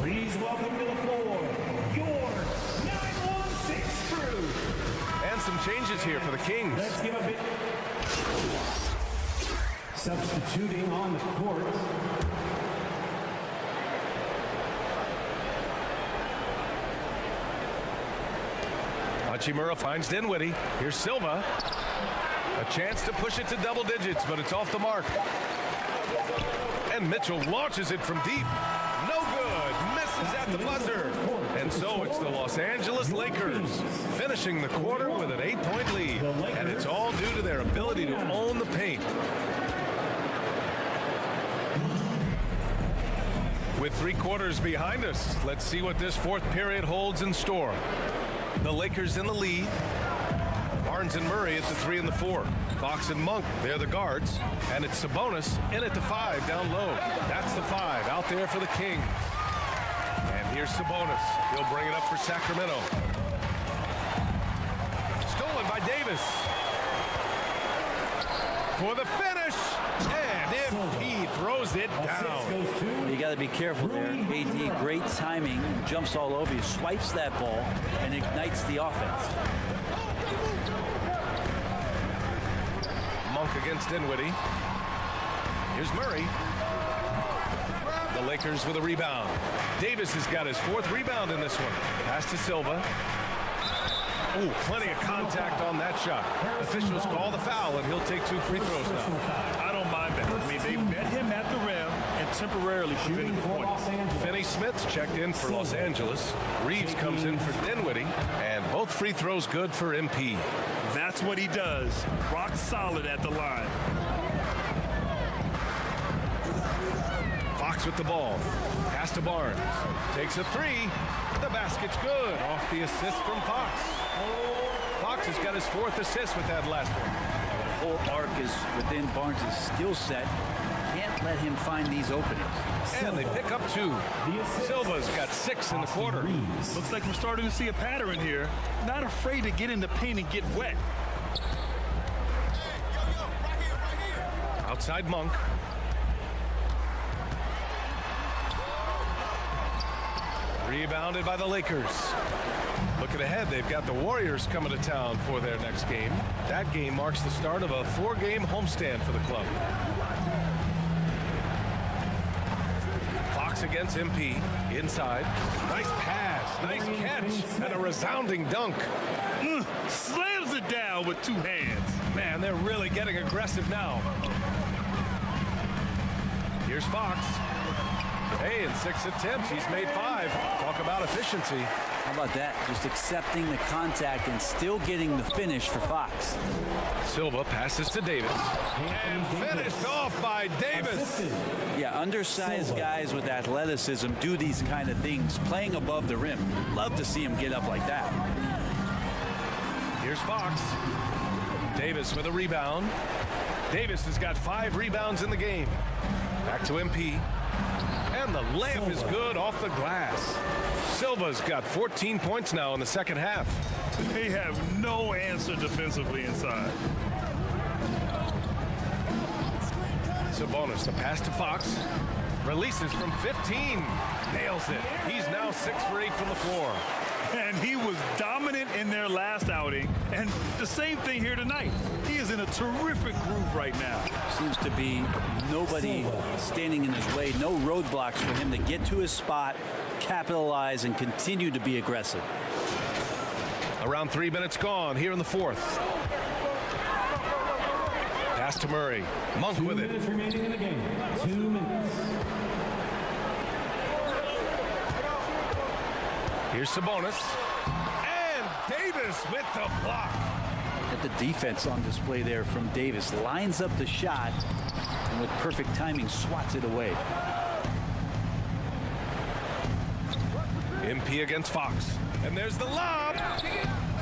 Please welcome to the floor, your 916 crew. And some changes here for the Kings. Let's give a bit. Substituting on the court. Hachimura finds Dinwiddie. Here's Silva. A chance to push it to double digits, but it's off the mark. And Mitchell launches it from deep. No good. Misses at the buzzer. And so it's the Los Angeles Lakers finishing the quarter with an 8-point lead. And it's all due to their ability to own the paint. With 3 quarters behind us, let's see what this fourth period holds in store. The Lakers in the lead. Barnes and Murray at the 3 and the 4. Fox and Monk, they're the guards. And it's Sabonis in at the 5 down low. That's the 5 out there for the Kings. And here's Sabonis. He'll bring it up for Sacramento. Stolen by Davis. For the finish. And MP throws it down. You got to be careful there. AD, great timing, jumps all over you, swipes that ball, and ignites the offense. Monk against Dinwiddie. Here's Murray. The Lakers with a rebound. Davis has got his 4th rebound in this one. Pass to Silva. Ooh, plenty of contact on that shot. Officials call the foul, and he'll take 2 free throws now. I don't mind that. I mean, they met him at the rim and temporarily prevented the points. Finney Smith's checked in for Los Angeles. Reeves comes in for Dinwiddie, and both free throws good for MP. That's what he does. Rock solid at the line. Fox with the ball. Pass to Barnes. Takes a 3. The basket's good. Off the assist from Fox. Fox has got his 4th assist with that last one. The whole arc is within Barnes' skill set. Can't let him find these openings. And they pick up 2. Silva's got 6 in the quarter. Looks like we're starting to see a pattern here. Not afraid to get in the paint and get wet. Outside Monk. Rebounded by the Lakers. Looking ahead, they've got the Warriors coming to town for their next game. That game marks the start of a 4-game homestand for the club. Fox against MP. Inside. Nice pass. Nice catch. And a resounding dunk. Slams it down with 2 hands. Man, they're really getting aggressive now. Here's Fox. Hey, in 6 attempts, he's made 5. Talk about efficiency. How about that? Just accepting the contact and still getting the finish for Fox. Silva passes to Davis. And finished off by Davis. Yeah, undersized guys with athleticism do these kind of things, playing above the rim. Love to see him get up like that. Here's Fox. Davis with a rebound. Davis has got 5 rebounds in the game. Back to MP. And the layup is good off the glass. Silva's got 14 points now in the second half. They have no answer defensively inside. Sabonis, the pass to Fox. Releases from 15. Nails it. He's now 6 for 8 from the floor. And he was dominant in their last outing. And the same thing here tonight. He is in a terrific groove right now. Seems to be nobody standing in his way. No roadblocks for him to get to his spot, capitalize, and continue to be aggressive. Around 3 minutes gone here in the 4th. Pass to Murray. Monk with it. 2 minutes remaining in the game. 2 minutes. Here's Sabonis. And Davis with the block. Look at the defense on display there from Davis. Lines up the shot and with perfect timing swats it away. MP against Fox. And there's the lob.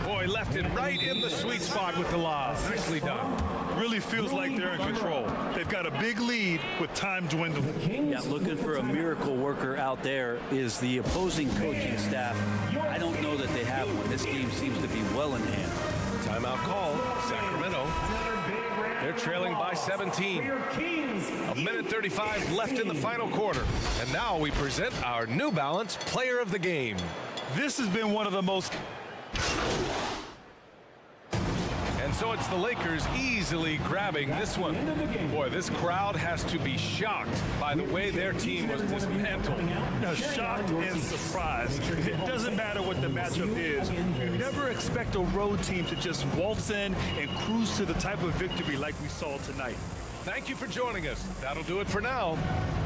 Boy, left it right in the sweet spot with the lob. Nicely done. Really feels like they're in control. They've got a big lead with time dwindling. Yeah, looking for a miracle worker out there is the opposing coaching staff. I don't know that they have one. This game seems to be well in hand. Timeout call, Sacramento. They're trailing by 17. A minute 35 left in the final quarter. And now we present our New Balance Player of the Game. This has been one of the most... And so it's the Lakers easily grabbing this one. Boy, this crowd has to be shocked by the way their team was dismantled. Shocked and surprised. It doesn't matter what the matchup is. You never expect a road team to just waltz in and cruise to the type of victory like we saw tonight. Thank you for joining us. That'll do it for now.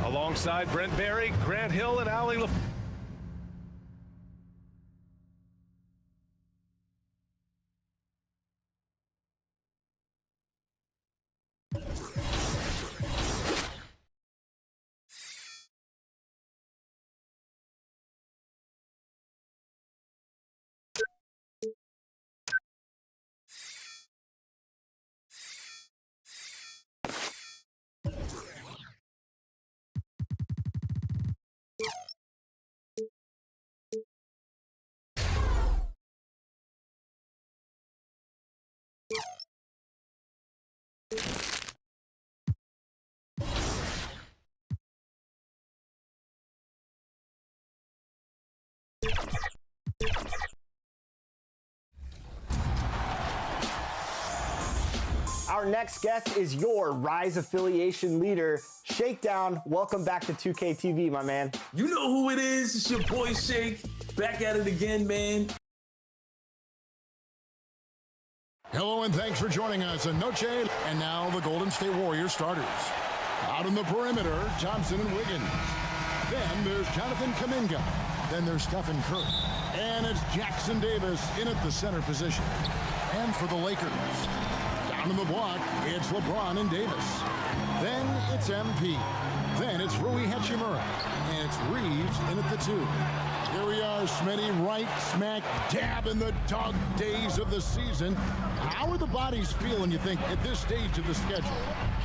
Alongside Brent Barry, Grant Hill, and Allie LaFleur. Our next guest is your Rise affiliation leader, Shakedown. Welcome back to 2K TV, my man. You know who it is. It's your boy Shake. Back at it again, man. Hello and thanks for joining us. Anoche, and now the Golden State Warriors starters. Out on the perimeter, Thompson and Wiggins. Then there's Jonathan Kuminga. Then there's Stephen Curta. And it's Jackson Davis in at the center position. And for the Lakers, down in the block, it's LeBron and Davis. Then it's MP. Then it's Rui Hachimura. And it's Reeves in at the 2. Here we are, Smitty, right smack dab in the dog days of the season. How are the bodies feeling, you think, at this stage of the schedule?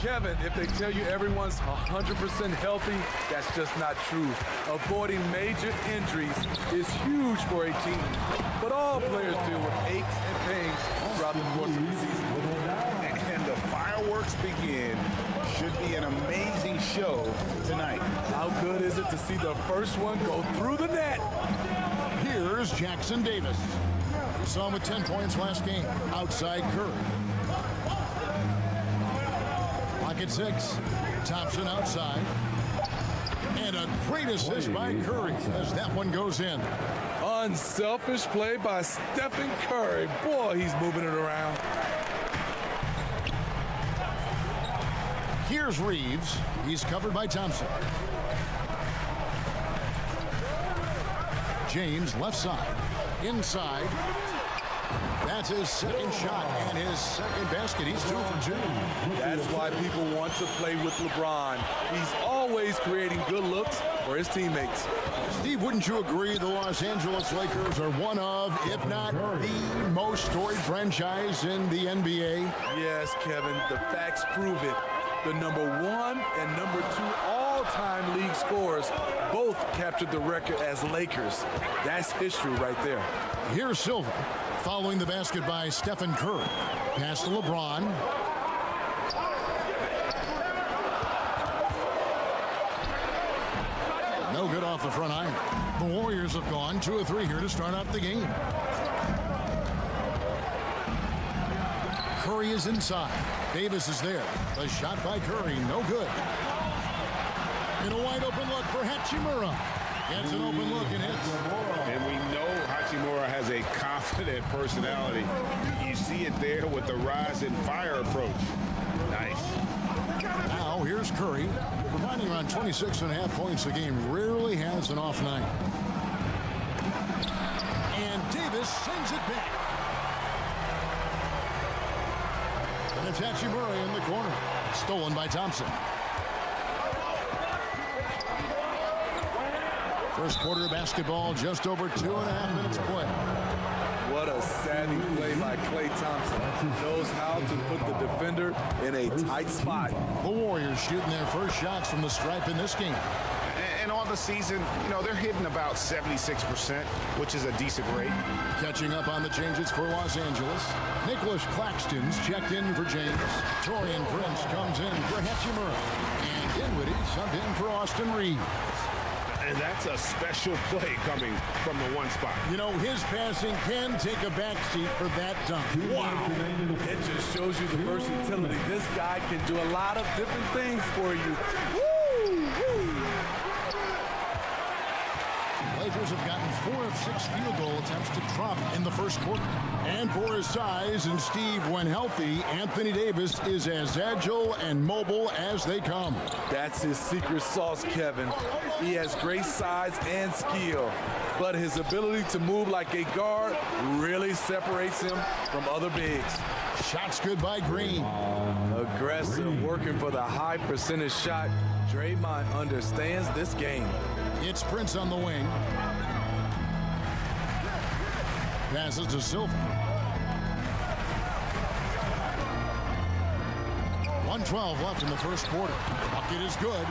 Kevin, if they tell you everyone's 100% healthy, that's just not true. Avoiding major injuries is huge for a team. But all players deal with aches and pains throughout the course of the season. And the fireworks begin. Should be an amazing show tonight. How good is it to see the first one go through the net? Here's Jackson Davis. We saw him with 10 points last game. Outside Curry. Lock at 6. Thompson outside. And a great assist by Curry as that one goes in. Unselfish play by Stephen Curry. Boy, he's moving it around. Here's Reeves. He's covered by Thompson. James left side. Inside. That's his second shot and his second basket. He's 2 for 2. That's why people want to play with LeBron. He's always creating good looks for his teammates. Steve, wouldn't you agree the Los Angeles Lakers are one of, if not the most storied franchise in the NBA? Yes, Kevin. The facts prove it. The number 1 and number 2 all-time league scorers both captured the record as Lakers. That's history right there. Here's Silva following the basket by Stephen Curry. Pass to LeBron. No good off the front iron. The Warriors have gone 2 of 3 here to start out the game. Curry is inside. Davis is there. The shot by Curry, no good. In a wide open look for Hachimura. Gets an open look and hits. And we know Hachimura has a confident personality. You see it there with the rise and fire approach. Nice. Now here's Curry, providing around 26.5 points a game. Rarely has an off night. And Davis sends it back. And it's Hachimura in the corner. Stolen by Thompson. First quarter of basketball, just over 2.5 minutes play. What a savvy play by Klay Thompson. Knows how to put the defender in a tight spot. The Warriors shooting their first shots from the stripe in this game. And on the season, you know, they're hitting about 76%, which is a decent rate. Catching up on the changes for Los Angeles. Nicholas Claxton's checked in for James. Torian Prince comes in for Hachimura. And Dinwiddie subbed in for Austin Reeves. And that's a special play coming from the one spot. You know, his passing can take a backseat for that dunk. Wow. It just shows you the versatility. This guy can do a lot of different things for you. Woo! Woo! Lakers have gotten 4 of 6 field goal attempts to Trump in the first quarter. And for his size, and Steve, when healthy, Anthony Davis is as agile and mobile as they come. That's his secret sauce, Kevin. He has great size and skill, but his ability to move like a guard really separates him from other bigs. Shots good by Green. Aggressive, working for the high percentage shot. Draymond understands this game. It's Prince on the wing. Passes to Silva. 1:12 left in the first quarter. Bucket is good.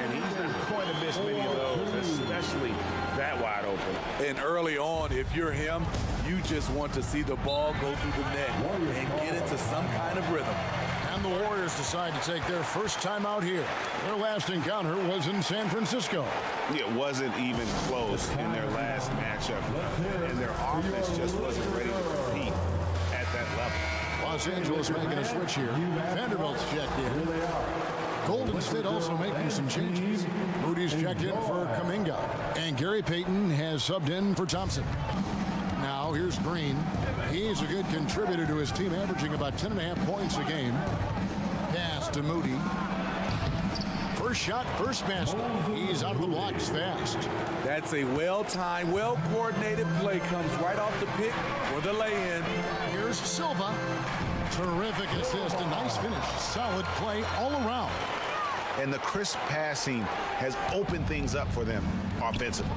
And he's not going to miss many of those, especially that wide open. And early on, if you're him, you just want to see the ball go through the net and get into some kind of rhythm. And the Warriors decide to take their first time out here. Their last encounter was in San Francisco. It wasn't even close in their last matchup. And their offense just wasn't ready to compete at that level. Los Angeles making a switch here. Vanderbilt's checked in. Golden State also making some changes. Moody's checked in for Kuminga. And Gary Payton has subbed in for Thompson. Now here's Green. He's a good contributor to his team, averaging about 10.5 points a game. Pass to Moody. First shot, first basket. He's out of the blocks fast. That's a well-timed, well-coordinated play. Comes right off the pick for the lay-in. Here's Silva. Terrific assist, a nice finish. Solid play all around. And the crisp passing has opened things up for them offensively.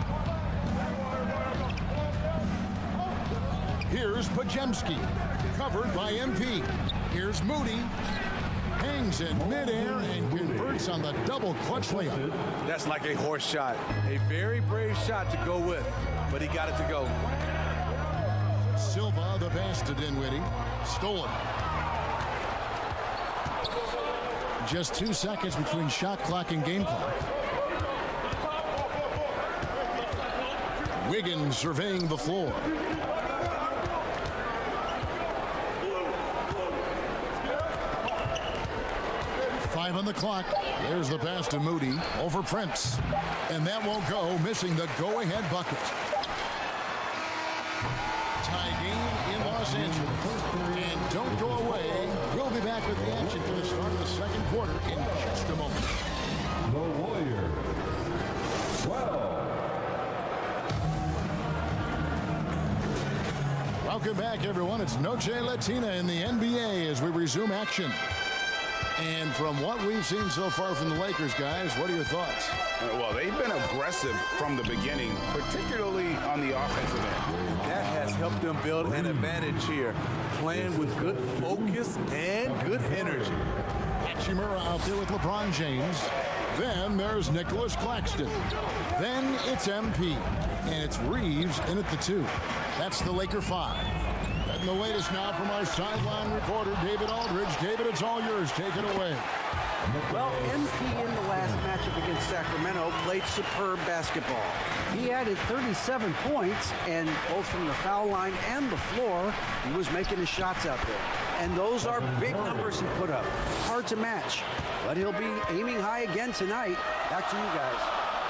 Here's Pajemski, covered by MP. Here's Moody. Hangs in midair and converts on the double clutch layup. That's like a horse shot. A very brave shot to go with, but he got it to go. Silva, the pass to Dinwiddie. Stolen. Just 2 seconds between shot clock and game clock. Wiggins surveying the floor. On the clock. There's the pass to Moody over Prince. And that won't go, missing the go-ahead bucket. Tie game in Los Angeles. And don't go away. We'll be back with the action for the start of the second quarter in just a moment. The Warriors. 12. Welcome back, everyone. It's Noche Latina in the NBA as we resume action. And from what we've seen so far from the Lakers, guys, what are your thoughts? Well, they've been aggressive from the beginning, particularly on the offensive end. That has helped them build an advantage here, playing with good focus and good energy. Hachimura out there with LeBron James. Then there's Nicholas Claxton. Then it's MP. And it's Reeves in at the 2. That's the Laker 5. And the latest now from our sideline reporter, David Aldridge. David, it's all yours. Take it away. Well, MP in the last matchup against Sacramento played superb basketball. He added 37 points, and both from the foul line and the floor, he was making his shots out there. And those are big numbers he put up. Hard to match, but he'll be aiming high again tonight. Back to you guys.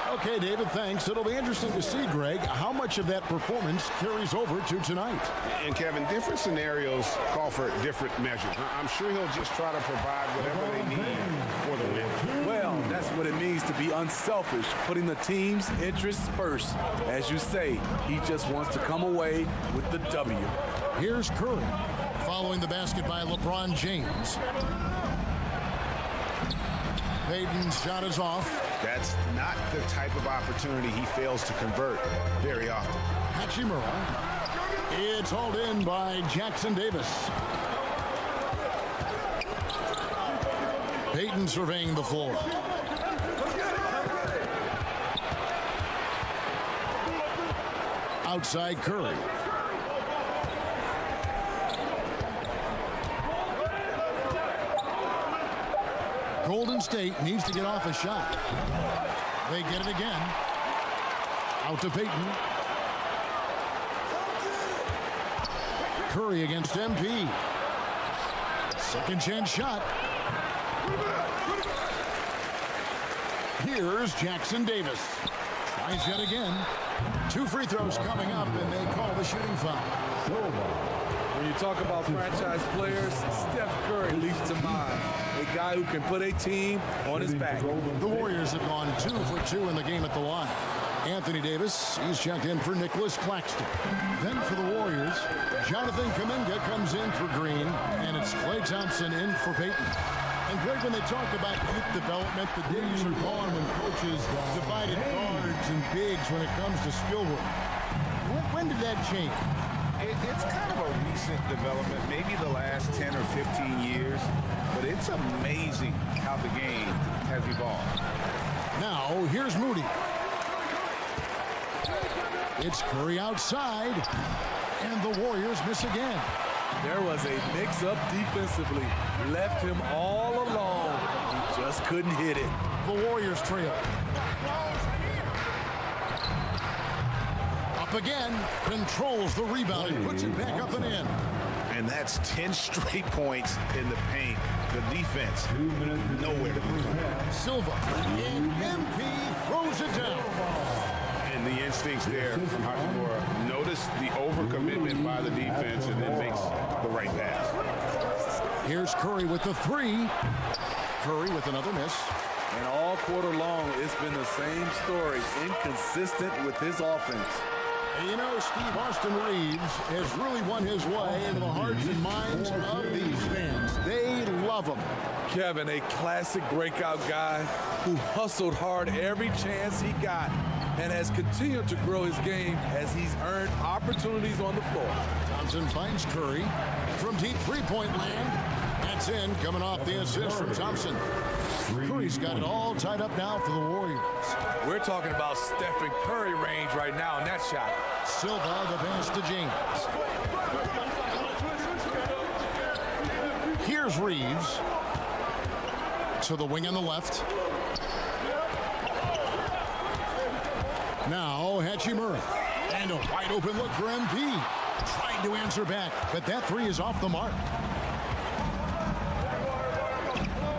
Okay, David, thanks. It'll be interesting to see, Greg, how much of that performance carries over to tonight. And, Kevin, different scenarios call for different measures. I'm sure he'll just try to provide whatever they need for the win. Well, that's what it means to be unselfish, putting the team's interests first. As you say, he just wants to come away with the W. Here's Curry, following the basket by LeBron James. Payton's shot is off. That's not the type of opportunity he fails to convert very often. Hachimura. It's hauled in by Jackson Davis. Payton surveying the floor. Outside Curry. Golden State needs to get off a shot. They get it again. Out to Payton. Curry against MP. Second chance shot. Here's Jackson Davis. Tries yet again. 2 free throws coming up, and they call the shooting foul. When you talk about franchise players, Steph Curry leaps to mind. A guy who can put a team on his back. The Warriors have gone 2 for 2 in the game at the line. Anthony Davis, he's checked in for Nicholas Claxton. Then for the Warriors, Jonathan Kuminga comes in for Green, and it's Klay Thompson in for Payton. And Greg, when they talk about youth development, the days are gone when coaches divided guards and bigs when it comes to skill work. When did that change? It's kind of a recent development, maybe the last 10 or 15 years, but it's amazing how the game has evolved. Now, here's Moody. It's Curry outside, and the Warriors miss again. There was a mix-up defensively. Left him all alone. He just couldn't hit it. The Warriors trail. Up again, controls the rebound and puts it back up and in. And that's 10 straight points in the paint. The defense, nowhere to be found. Silva, and MP throws it down. And the instincts there from Hachimura. Notice the overcommitment by the defense and then makes the right pass. Here's Curry with the three. Curry with another miss. And all quarter long, it's been the same story, inconsistent with his offense. You know, Steve, Austin Reeves has really won his way into the hearts and minds of these fans. They love him. Kevin, a classic breakout guy who hustled hard every chance he got and has continued to grow his game as he's earned opportunities on the floor. Thompson finds Curry from deep three-point land. That's in, coming off the assist from Thompson. Curry's got it all tied up now for the Warriors. We're talking about Stephen Curry range right now in that shot. Silva, the pass to James. Here's Reeves to the wing on the left. Now Hachimura. And a wide open look for MP. Tried to answer back, but that three is off the mark.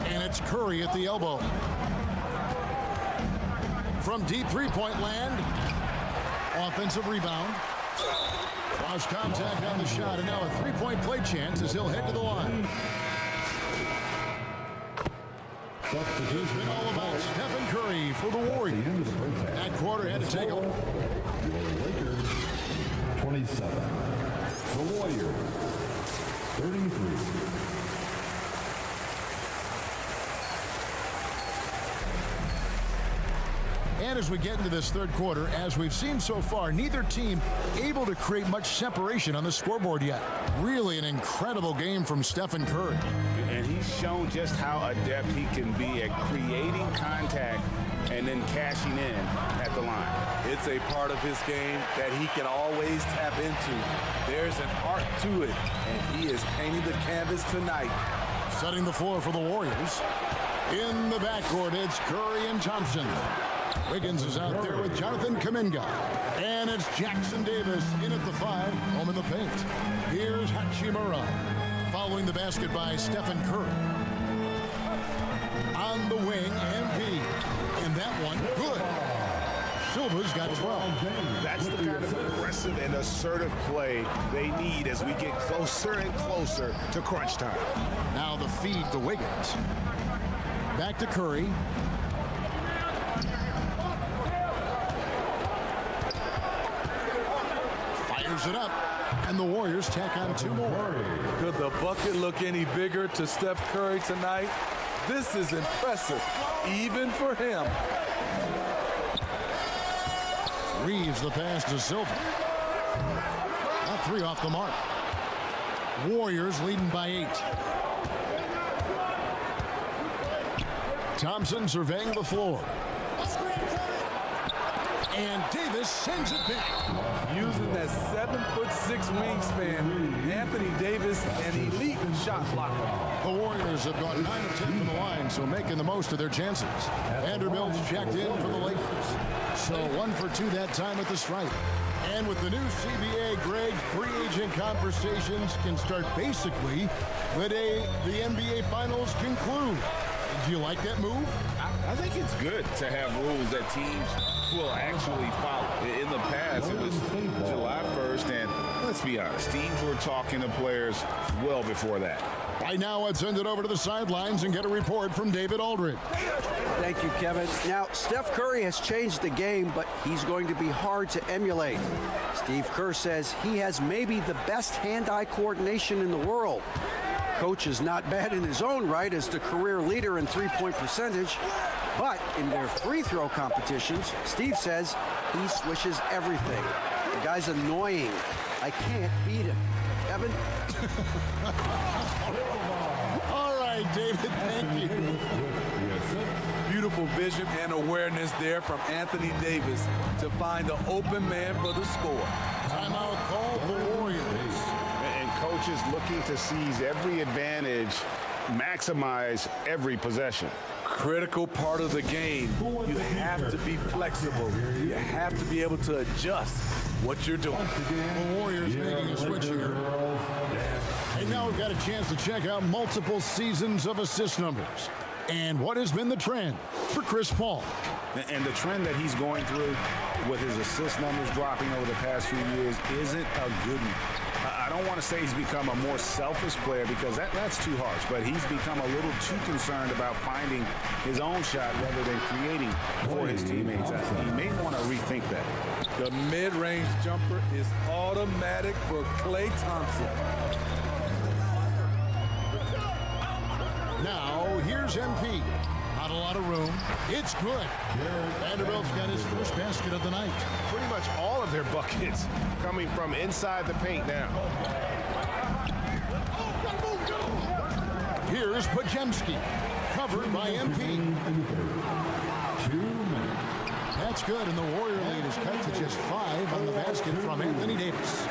And it's Curry at the elbow. From deep three-point land. Offensive rebound. Lost contact on the shot, and now a three-point play chance as he'll head to the line. It's been all about Stephen Curry for the Warriors. That quarter had to take a... Lakers, 27. The Warriors, 33. And as we get into this third quarter, as we've seen so far, neither team able to create much separation on the scoreboard yet. Really an incredible game from Stephen Curry. And he's shown just how adept he can be at creating contact and then cashing in at the line. It's a part of his game that he can always tap into. There's an art to it, and he is painting the canvas tonight. Setting the floor for the Warriors. In the backcourt, it's Curry and Thompson. Wiggins is out there with Jonathan Kuminga. And it's Jackson Davis in at the 5, home in the paint. Here's Hachimura, following the basket by Stephen Curry. On the wing, MP. And that one, good. Silva's got 12. That's the kind of aggressive and assertive play they need as we get closer and closer to crunch time. Now the feed to Wiggins. Back to Curry. Fires it up, and the Warriors tack on 2 more. Could the bucket look any bigger to Steph Curry tonight? This is impressive, even for him. Reeves the pass to Silva. That 3 off the mark. Warriors leading by 8. Thompson surveying the floor. And Davis sends it back. Using that 7'6" wingspan, Anthony Davis, an elite shot blocker. The Warriors have gone 9 of 10 from the line, so making the most of their chances. Vanderbilt's checked in for the Lakers. So 1 for 2 that time at the stripe. And with the new CBA, Greg, free agent conversations can start basically the day the NBA Finals conclude. Do you like that move? I think it's good to have rules that teams will actually follow. In the past, it was July 1st, and let's be honest, teams were talking to players well before that. By now, let's send it over to the sidelines and get a report from David Aldridge. Thank you, Kevin. Now, Steph Curry has changed the game, but he's going to be hard to emulate. Steve Kerr says he has maybe the best hand-eye coordination in the world. Coach is not bad in his own right as the career leader in three-point percentage, but in their free throw competitions, Steve says he swishes everything. The guy's annoying. I can't beat him. Kevin? All right, David, thank you. Beautiful vision and awareness there from Anthony Davis to find the open man for the score. Timeout called the Warriors. And coaches looking to seize every advantage, maximize every possession. Critical part of the game. You have to be flexible. You have to be able to adjust what you're doing. The Warriors making a switch here. And now we've got a chance to check out multiple seasons of assist numbers and what has been the trend for Chris Paul. And the trend that he's going through with his assist numbers dropping over the past few years isn't a good one. I don't want to say he's become a more selfish player because that's too harsh, but he's become a little too concerned about finding his own shot rather than creating for his teammates. He may want to rethink that. The mid-range jumper is automatic for Klay Thompson. Now, here's MP. Not a lot of room. It's good. Vanderbilt's got his first basket of the night. Pretty much all of their buckets coming from inside the paint now. Here's Pajemski, covered by MP. That's good, and the Warrior lead is cut to just 5 on the basket from Anthony Davis.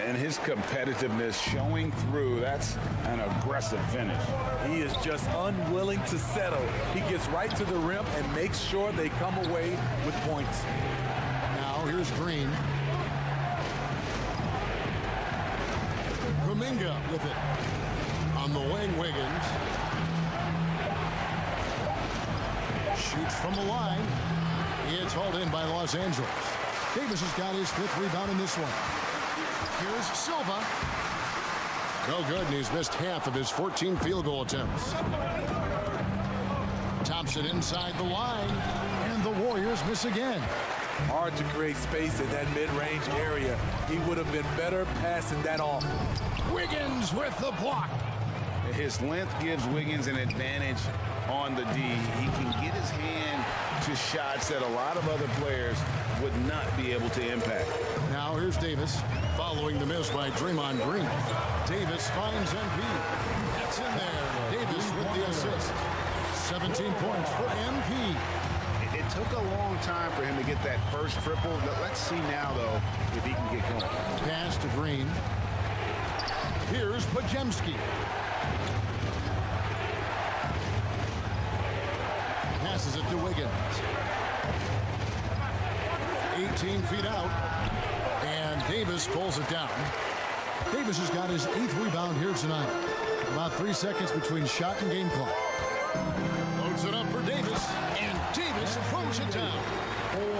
And his competitiveness showing through. That's an aggressive finish. He is just unwilling to settle. He gets right to the rim and makes sure they come away with points. Now here's Green. Kuminga with it. On the wing, Wiggins. Shoots from the line. It's hauled in by Los Angeles. Davis has got his 5th rebound in this one. Here's Silva. No good, and he's missed half of his 14 field goal attempts. Thompson inside the line, and the Warriors miss again. Hard to create space in that mid-range area. He would have been better passing that off. Wiggins with the block. His length gives Wiggins an advantage on the D. He can get his hand to shots that a lot of other players would not be able to impact. Now here's Davis, following the miss by Draymond Green. Davis finds MP. That's in there. Davis with the assist. 17 points for MP. It took a long time for him to get that first triple. Let's see now, though, if he can get going. Pass to Green. Here's Pajemski. Passes it to Wiggins. 18 feet out. And Davis pulls it down. Davis has got his 8th rebound here tonight. About 3 seconds between shot and game clock. Loads it up for Davis. And Davis throws it down.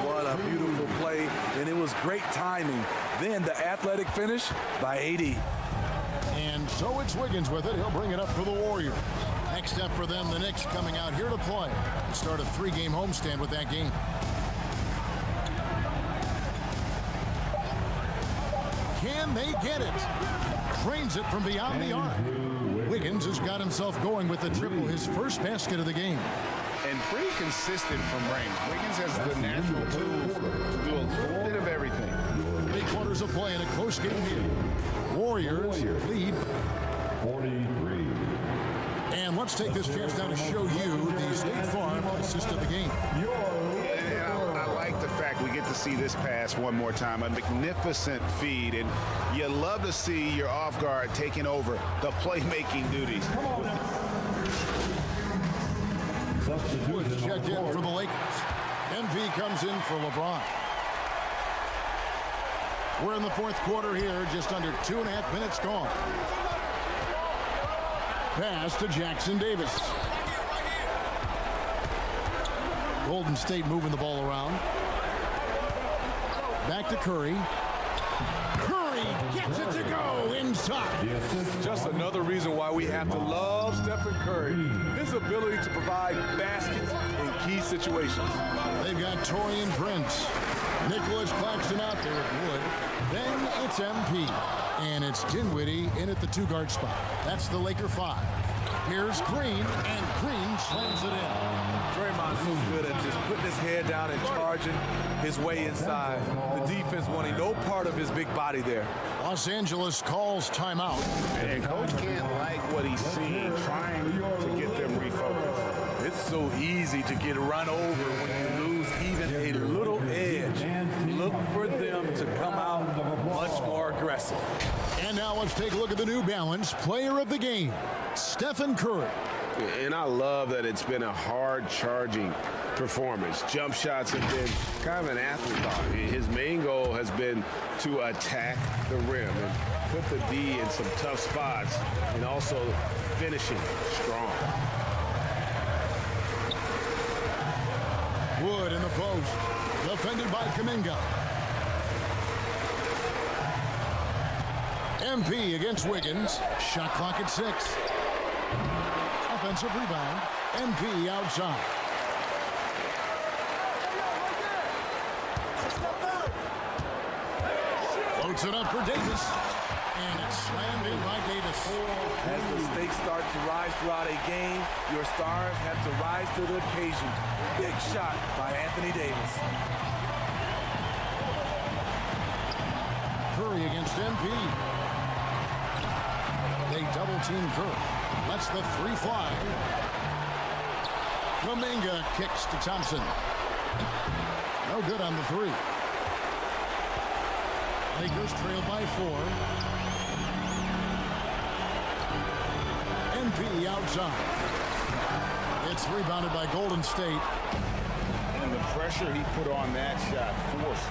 What a beautiful play. And it was great timing. Then the athletic finish by AD. And so it's Wiggins with it. He'll bring it up for the Warriors. Next up for them, the Knicks coming out here to play. Start a 3-game homestand with that game. Can they get it? Drains it from beyond the arc. Wiggins has got himself going with the triple, his first basket of the game. And pretty consistent from range. Wiggins has the natural tools to do a little bit of everything. 3/4 of play in a close game here. Warriors lead 43. And let's take this chance now to show you the State Farm assist of the game. I like the fact we get to see this pass one more time. A magnificent feed, and you love to see your off guard taking over the playmaking duties. Woods checked in for the Lakers. MP comes in for LeBron. We're in the 4th quarter here, just under 2.5 minutes gone. Pass to Jackson Davis. Golden State moving the ball around. Back to Curry. Curry gets it to go inside. Just another reason why we have to love Stephen Curry. His ability to provide baskets in key situations. They've got Taurean Prince. Nicholas Claxton out there with Wood. Then it's MP. And it's Dinwiddie in at the 2-guard spot. That's the Laker 5. Here's Green, and Green slams it in. Draymond's so good at just putting his head down and charging his way inside. The defense wanting no part of his big body there. Los Angeles calls timeout. And coach can't like what he's seeing, trying to get them refocused. It's so easy to get run over when you lose even a little edge. Look for them to come out much more aggressive. And now let's take a look at the New Balance player of the game, Stephen Curry. And I love that it's been a hard-charging performance. Jump shots have been kind of an afterthought. His main goal has has been to attack the rim and put the D in some tough spots and also finishing strong. Wood in the post. Defended by Kuminga. MP against Wiggins. Shot clock at 6. Offensive rebound. MP outside. Floats it up for Davis. And it's slammed in by Davis. As the stakes start to rise throughout a game, your stars have to rise to the occasion. Big shot by Anthony Davis. Curry against MP. They double team Curry. Lets the 3 fly. Kuminga kicks to Thompson. No good on the 3. Lakers trail by 4. MP outside. It's rebounded by Golden State. And the pressure he put on that shot forced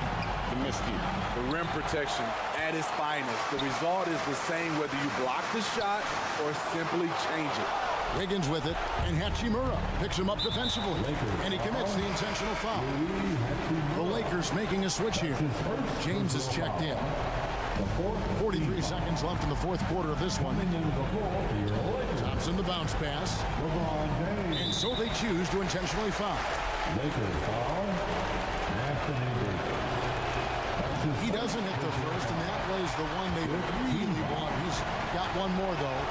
the miscue. The rim protection at its finest. The result is the same whether you block the shot or simply change it. Wiggins with it, and Hachimura picks him up defensively, and he commits the intentional foul. The Lakers making a switch here. James is checked in. 43 seconds left in the fourth quarter of this one. Thompson the bounce pass. And so they choose to intentionally foul. He doesn't hit the first, and that was the one they really want. He's got one more, though.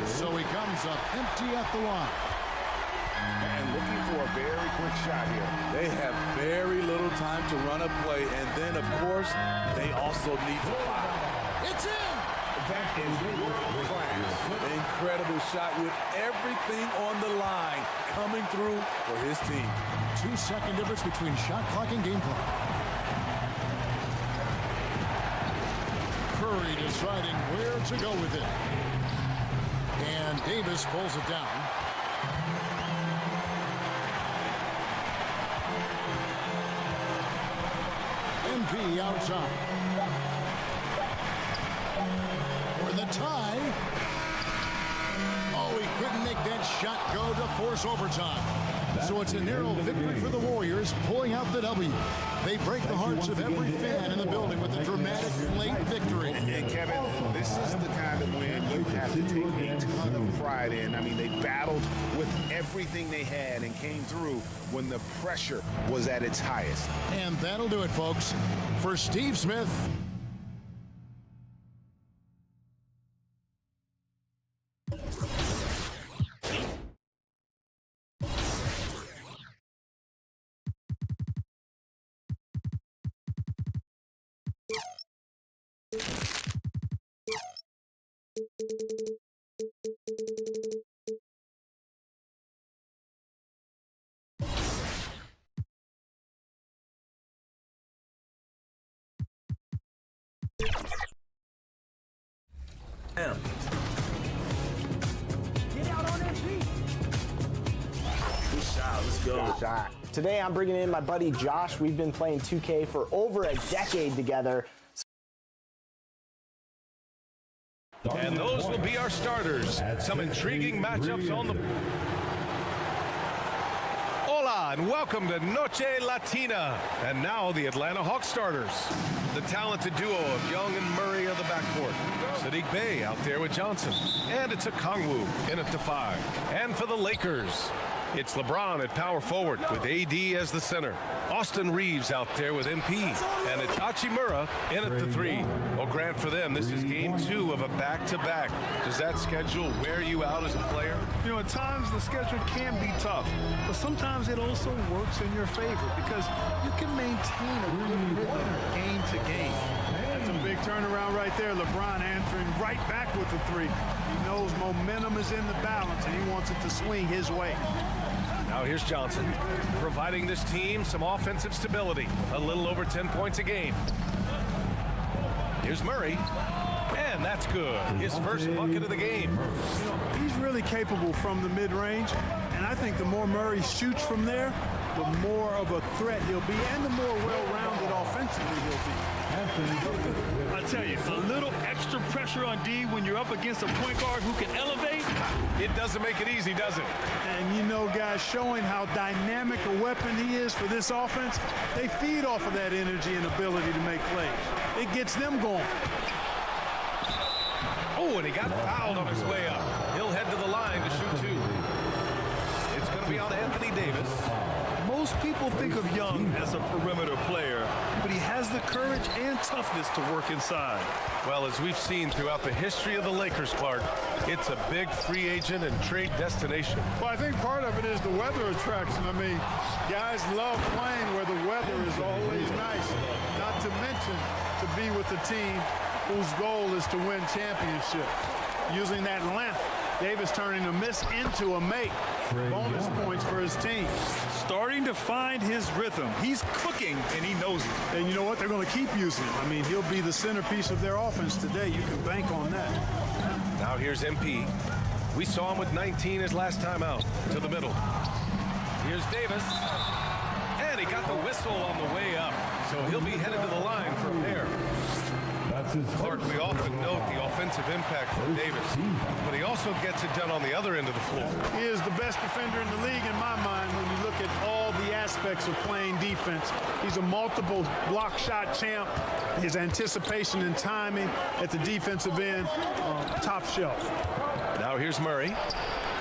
So he comes up empty at the line. And looking for a very quick shot here. They have very little time to run a play, and then, of course, they also need to foul. It's in! That is class. Incredible shot with everything on the line coming through for his team. 2-second difference between shot clock and game clock. Curry deciding where to go with it. And Davis pulls it down. MP outside. For the tie. Oh, he couldn't make that shot go to force overtime. So it's a narrow victory for the Warriors, pulling out the W. They break the hearts of every fan in the building with a dramatic late victory. And Kevin, this is the kind of win you have to take a ton of pride in. I mean, they battled with everything they had and came through when the pressure was at its highest. And that'll do it, folks. For Steve Smith. Get out on that beat. Good shot. Let's go. Good shot. Today I'm bringing in my buddy Josh. We've been playing 2K for over a decade together. And those will be our starters. Some intriguing matchups on the... Hola, and welcome to Noche Latina. And now the Atlanta Hawks starters. The talented duo of Young and Murray of the backcourt. Sadiq Bey out there with Johnson. And it's a Kongwu in at the 5. And for the Lakers, it's LeBron at power forward with AD as the center. Austin Reeves out there with MP. And it's Hachimura in at the 3. Well, Grant, for them, this is game 2 of a back-to-back. Does that schedule wear you out as a player? You know, at times the schedule can be tough, but sometimes it also works in your favor because you can maintain a good rhythm game to game. That's a big turnaround right there. LeBron answering right back with the 3. He knows momentum is in the balance, and he wants it to swing his way. Now here's Johnson, providing this team some offensive stability, a little over 10 points a game. Here's Murray, and that's good. His first bucket of the game. You know, he's really capable from the mid-range, and I think the more Murray shoots from there, the more of a threat he'll be, and the more well-rounded offensively tell you, a little extra pressure on D when you're up against a point guard who can elevate. It doesn't make it easy, does it? And you know, guys, showing how dynamic a weapon he is for this offense, they feed off of that energy and ability to make plays. It gets them going. Oh, and he got fouled on his way up. He'll head to the line to shoot two. It's going to be on Anthony Davis. Most people think of Young as a perimeter player, but he has the courage and toughness to work inside. Well, as we've seen throughout the history of the Lakers, Clark, it's a big free agent and trade destination. Well, I think part of it is the weather attraction. I mean, guys love playing where the weather is always nice, not to mention to be with a team whose goal is to win championships. Using that length, Davis turning a miss into a make. Bonus points for his team. Starting to find his rhythm. He's cooking, and he knows it. And you know what? They're going to keep using him. I mean, he'll be the centerpiece of their offense today. You can bank on that. Now here's MP. We saw him with 19 his last time out. To the middle. Here's Davis. And he got the whistle on the way up. So he'll be headed to the line for a pair. Clark, we often note the offensive impact from Davis, but he also gets it done on the other end of the floor. He is the best defender in the league in my mind when you look at all the aspects of playing defense. He's a multiple block shot champ. His anticipation and timing at the defensive end, top shelf. Now here's Murray.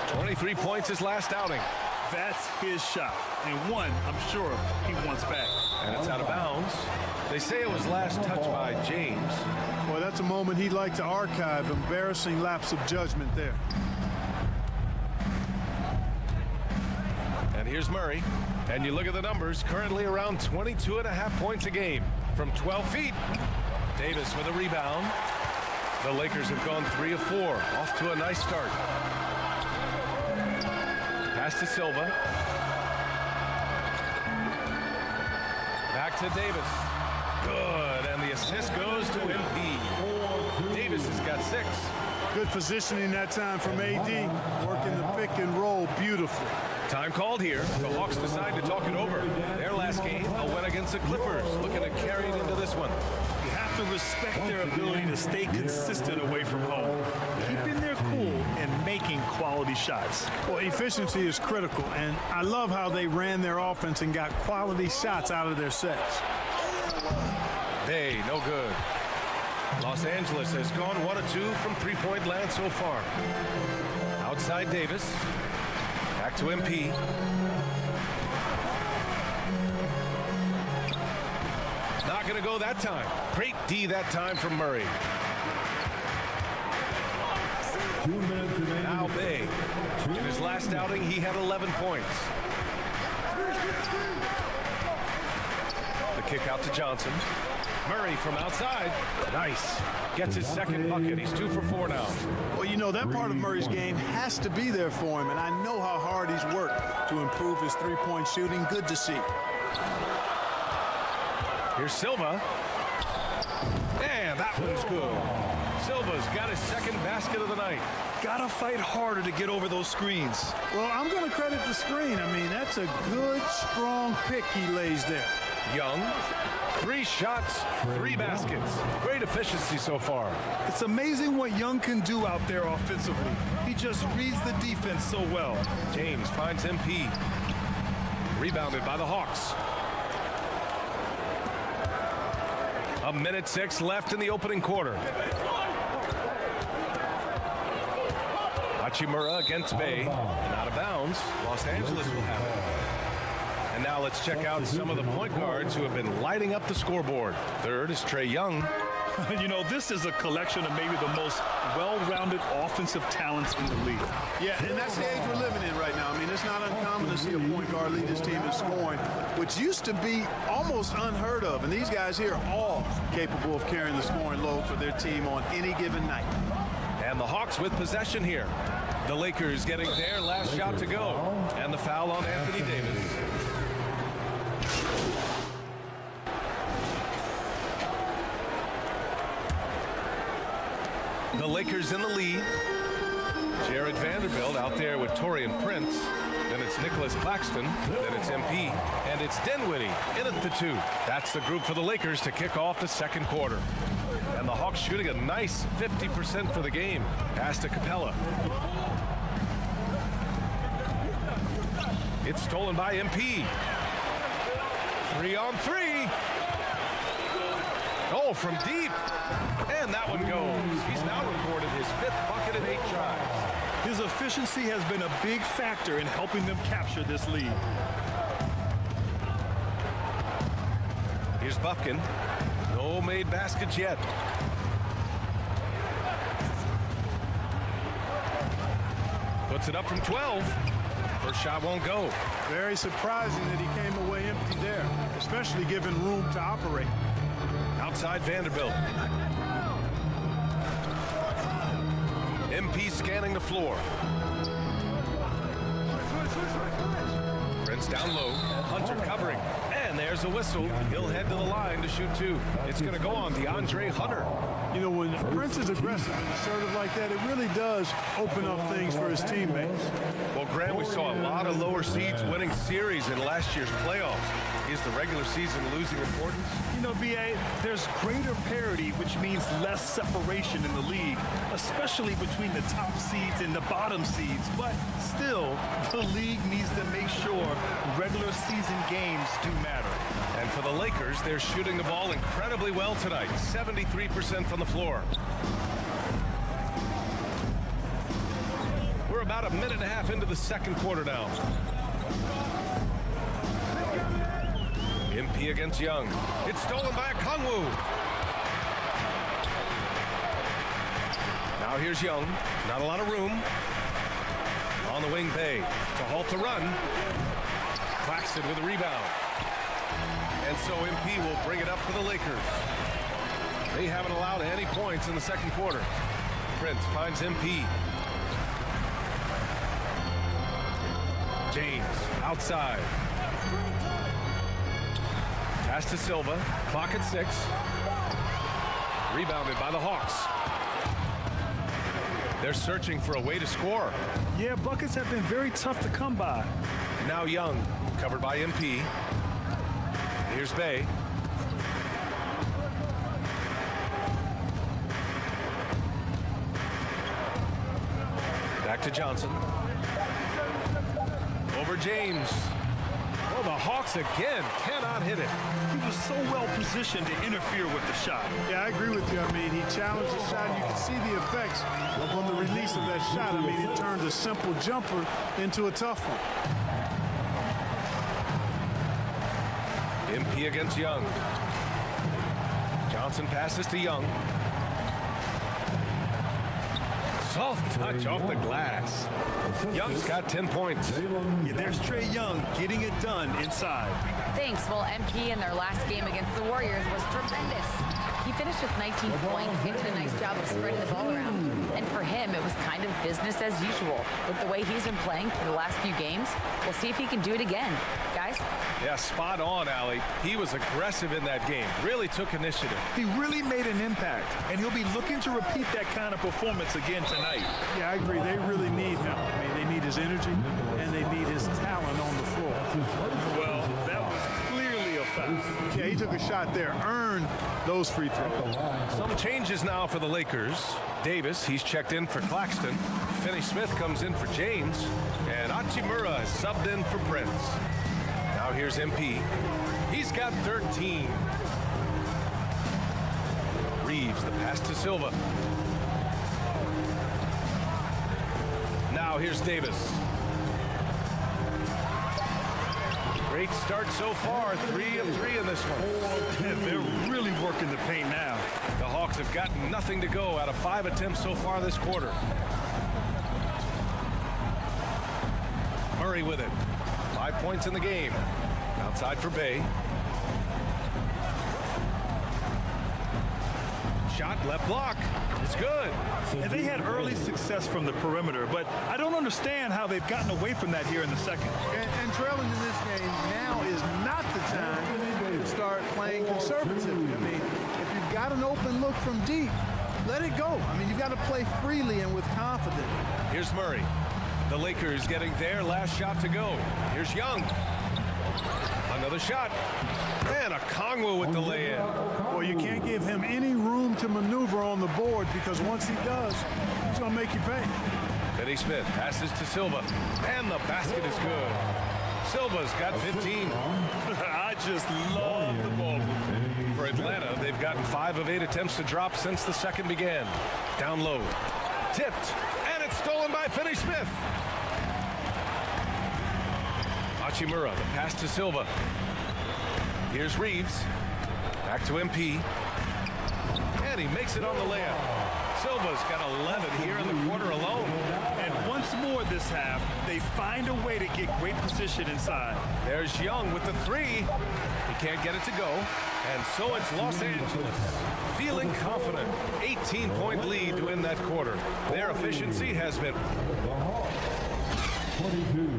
23 points his last outing. That's his shot, and one I'm sure he wants back. And it's out of bounds. They say it was last touched by James. Boy, that's a moment he'd like to archive. Embarrassing lapse of judgment there. And here's Murray. And you look at the numbers, currently around 22.5 points a game from 12 feet. Davis with a rebound. The Lakers have gone 3 of 4, off to a nice start. Pass to Silva. Back to Davis. Good, and the assist goes to MP. Davis has got 6. Good positioning that time from AD, working the pick and roll beautifully. Time called here. The Hawks decide to talk it over. Their last game, a win against the Clippers, looking to carry it into this one. You have to respect their ability to stay consistent away from home, keeping their cool and making quality shots. Well, efficiency is critical, and I love how they ran their offense and got quality shots out of their sets. Bay, no good. Los Angeles has gone 1 of 2 from three-point land so far. Outside Davis. Back to MP. Not going to go that time. Great D that time from Murray. Now Bay. In his last outing, he had 11 points. The kick out to Johnson. Murray from outside. Nice. Gets his second bucket. He's 2 for 4 now. Well, you know, that part of Murray's game has to be there for him, and I know how hard he's worked to improve his three-point shooting. Good to see. Here's Silva. And that one's good. Silva's got his second basket of the night. Gotta fight harder to get over those screens. Well, I'm going to credit the screen. I mean, that's a good, strong pick he lays there. Young. 3 shots, 3 baskets. Great efficiency so far. It's amazing what Young can do out there offensively. He just reads the defense so well. James finds MP. Rebounded by the Hawks. 1:06 left in the opening quarter. Hachimura against Bay. And out of bounds. Los Angeles will have it. And now let's check out some of the point guards who have been lighting up the scoreboard. Third is Trae Young. You know, this is a collection of maybe the most well-rounded offensive talents in the league. Yeah, and that's the age we're living in right now. I mean, it's not uncommon to see a point guard lead his team in scoring, which used to be almost unheard of. And these guys here are all capable of carrying the scoring load for their team on any given night. And the Hawks with possession here. The Lakers getting their last shot to go. And the foul on Anthony Davis. The Lakers in the lead. Jared Vanderbilt out there with Taurean Prince. Then it's Nicholas Claxton. Then it's MP. And it's Dinwiddie in at the 2. That's the group for the Lakers to kick off the second quarter. And the Hawks shooting a nice 50% for the game. Pass to Capella. It's stolen by MP. 3-on-3. Oh, from deep. And that one goes. He's now recorded his 5th bucket in 8 tries. His efficiency has been a big factor in helping them capture this lead. Here's Bufkin. No made baskets yet. Puts it up from 12. First shot won't go. Very surprising that he came away empty there, especially given room to operate. Outside Vanderbilt. MP scanning the floor. Prince down low. Hunter covering. And there's a whistle. He'll head to the line to shoot 2. It's going to go on DeAndre Hunter. You know, when Prince is aggressive and assertive like that, it really does open up things for his teammates. Well, Grant, we saw a lot of lower seeds winning series in last year's playoffs. Is the regular season losing importance? You know, B.A., there's greater parity, which means less separation in the league, especially between the top seeds and the bottom seeds. But still, the league needs to make sure regular season games do matter. And for the Lakers, they're shooting the ball incredibly well tonight, 73% from the floor. We're about a minute and a half into the second quarter now. MP against Young. It's stolen by Okongwu. Now here's Young. Not a lot of room. On the wing, Bay. To halt the run. Claxton with a rebound. And so MP will bring it up for the Lakers. They haven't allowed any points in the second quarter. Prince finds MP. James outside. Pass to Silva. Clock at 6. Rebounded by the Hawks. They're searching for a way to score. Yeah, buckets have been very tough to come by. Now Young, covered by MP. Here's Bay. Back to Johnson. Over James. Oh, the Hawks again cannot hit it. He was so well positioned to interfere with the shot. Yeah, I agree with you. I mean, he challenged the shot, and you can see the effects on the release of that shot. I mean, it turned a simple jumper into a tough one. MP against Young. Johnson passes to Young. Soft touch off the glass. Young's got 10 points. Yeah, there's Trae Young getting it done inside. Thanks. Well, MP in their last game against the Warriors was tremendous. He finished with 19 points and did a nice job of spreading the ball around. And for him, it was kind of business as usual. With the way he's been playing for the last few games, we'll see if he can do it again. Guys? Yeah, spot on, Allie. He was aggressive in that game. Really took initiative. He really made an impact, and he'll be looking to repeat that kind of performance again tonight. Yeah, I agree. They really need him. I mean, they need his energy, and they need his talent on the floor. Well, that was clearly a foul. Yeah, he took a shot there, earned those free throws. Some changes now for the Lakers. Davis, he's checked in for Claxton. Finney-Smith comes in for James. And Hachimura has subbed in for Prince. Now here's MP. He's got 13. Reeves, the pass to Silva. Now here's Davis. Great start so far, 3 of 3 in this one. And they're really working the paint now. The Hawks have got nothing to go out of 5 attempts so far this quarter. Murray with it. 5 points in the game. Outside for Bay. Shot, left block. It's good. And they had early success from the perimeter, but I don't understand how they've gotten away from that here in the second. And trailing in this game, now is not the time to start playing conservatively. I mean, if you've got an open look from deep, let it go. I mean, you've got to play freely and with confidence. Here's Murray. The Lakers getting their last shot to go. Here's Young. Another shot. And Okongwu with the lay-in. Boy, you can't give him any room to maneuver on the board because once he does, he's going to make you pay. Finney Smith passes to Silva, and the basket is good. Silva's got 15. I just love the ball movement. For Atlanta, they've gotten 5 of 8 attempts to drop since the second began. Down low, tipped, and it's stolen by Finney Smith. Hachimura, the pass to Silva. Here's Reeves, back to MP, and he makes it on the layup. Silva's got 11 here in the quarter alone. And once more this half, they find a way to get great position inside. There's Young with the 3. He can't get it to go, and so it's Los Angeles. Feeling confident, 18-point lead to win that quarter. Their efficiency has been 22.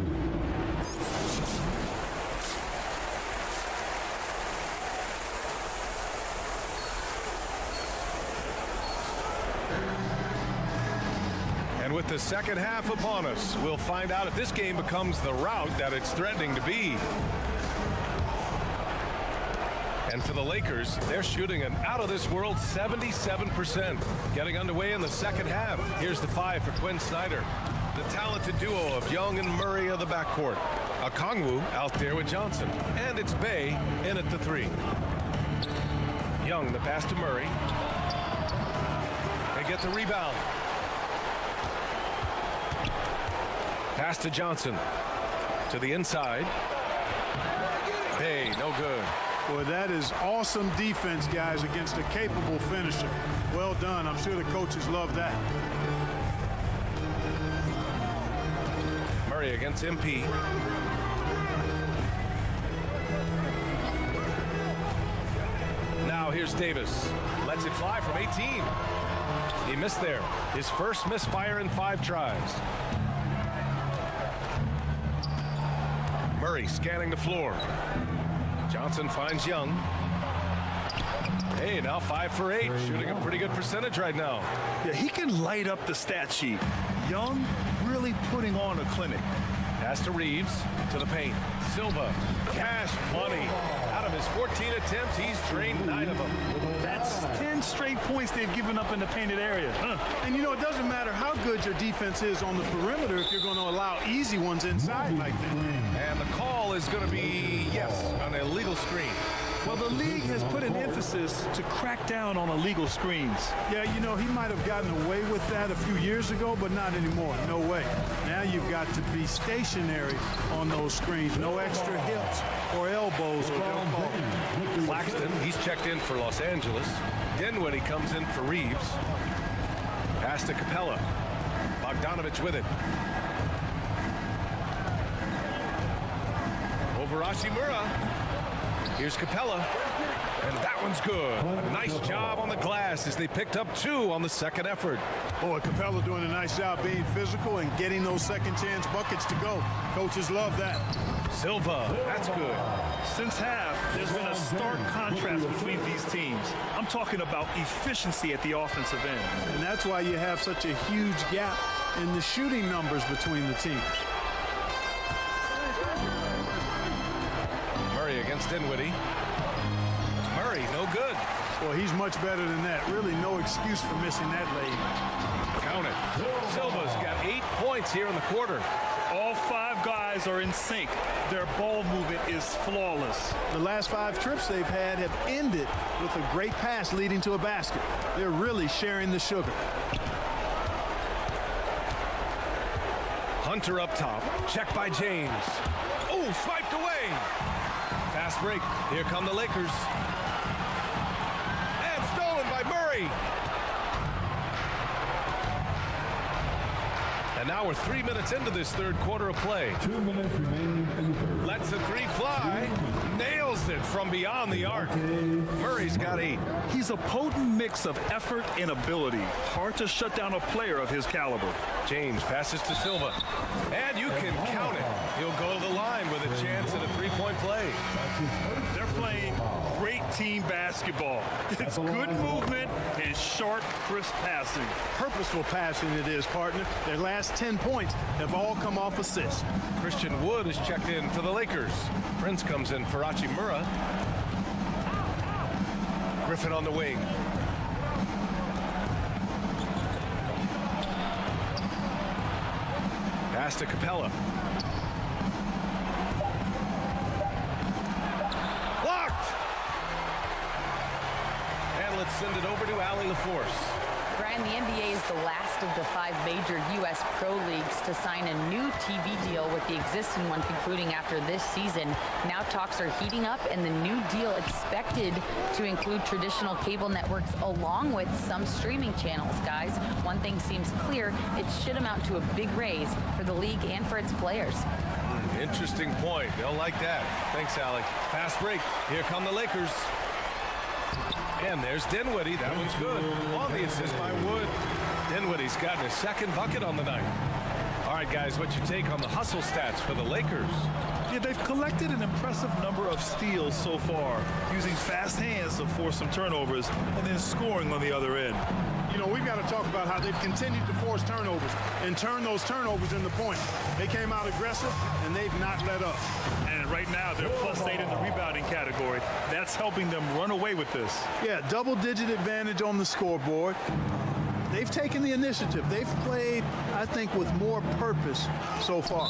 And with the second half upon us, we'll find out if this game becomes the rout that it's threatening to be. And for the Lakers, they're shooting an out-of-this-world 77%. Getting underway in the second half. Here's the 5 for Quinn Snyder. The talented duo of Young and Murray of the backcourt. Okongwu out there with Johnson. And it's Bay in at the 3. Young, the pass to Murray. They get the rebound. Pass to Johnson. To the inside. Bay, no good. Boy, that is awesome defense, guys, against a capable finisher. Well done. I'm sure the coaches love that. Murray against MP. Now here's Davis. Lets it fly from 18. He missed there. His first misfire in 5 tries. Murray scanning the floor. Johnson finds Young. Hey, now 5 for 8, shooting a pretty good percentage right now. Yeah, he can light up the stat sheet. Young really putting on a clinic. Pass to Reeves, to the paint. Silva, cash money. Out of his 14 attempts, he's drained 9 of them. That's 10 straight points they've given up in the painted area. And you know, it doesn't matter how good your defense is on the perimeter if you're going to allow easy ones inside like that. And the call is going to be, yes, an illegal screen. Well, the league has put an emphasis to crack down on illegal screens. Yeah, you know, he might have gotten away with that a few years ago, but not anymore. No way. Now you've got to be stationary on those screens. No extra hips or elbows or they'll fall. Claxton, he's checked in for Los Angeles. Dinwiddie comes in for Reeves. Pass to Capella. Bogdanovich with it. Over Hachimura. Here's Capella, and that one's good. A nice job on the glass as they picked up 2 on the second effort. Boy, Capella doing a nice job being physical and getting those second chance buckets to go. Coaches love that. Silva, that's good. Since half, there's been a stark contrast between these teams. I'm talking about efficiency at the offensive end. And that's why you have such a huge gap in the shooting numbers between the teams. Against Dinwiddie. Murray, no good. Well, he's much better than that. Really no excuse for missing that lane. Count it. Silva's got 8 points here in the quarter. All 5 guys are in sync. Their ball movement is flawless. The last 5 trips they've had have ended with a great pass leading to a basket. They're really sharing the sugar. Hunter up top. Check by James. Oh, swiped away. Fast break. Here come the Lakers. And stolen by Murray. And now we're 3 minutes into this third quarter of play. 2 minutes remaining in the third. Lets the 3 fly. Nails it from beyond the arc. Murray's got 8. He's a potent mix of effort and ability. Hard to shut down a player of his caliber. James passes to Silva. And you can count it. He'll go to the line with a chance at a 3-point play. They're playing great team basketball. It's good movement and sharp, crisp passing. Purposeful passing it is, partner. Their last 10 points have all come off assists. Christian Wood is checked in for the Lakers. Prince comes in for Hachimura. Griffin on the wing. Pass to Capella. Blocked! And let's send it over to Allie LaForce. Brian, the NBA is the last of the 5 major U.S. pro leagues to sign a new TV deal, with the existing one concluding after this season. Now talks are heating up, and the new deal expected to include traditional cable networks along with some streaming channels. Guys, one thing seems clear: it should amount to a big raise for the league and for its players. Interesting point. They'll like that. Thanks, Allie. Fast break. Here come the Lakers. And there's Dinwiddie. That one's good. On the assist by Wood. Dinwiddie's gotten his second bucket on the night. All right, guys, what's your take on the hustle stats for the Lakers? Yeah, they've collected an impressive number of steals so far, using fast hands to force some turnovers and then scoring on the other end. You know, we've got to talk about how they've continued to force turnovers and turn those turnovers into points. They came out aggressive, and they've not let up. And right now, they're +8 in the rebounding category. That's helping them run away with this. Yeah, double-digit advantage on the scoreboard. They've taken the initiative. They've played, I think, with more purpose so far.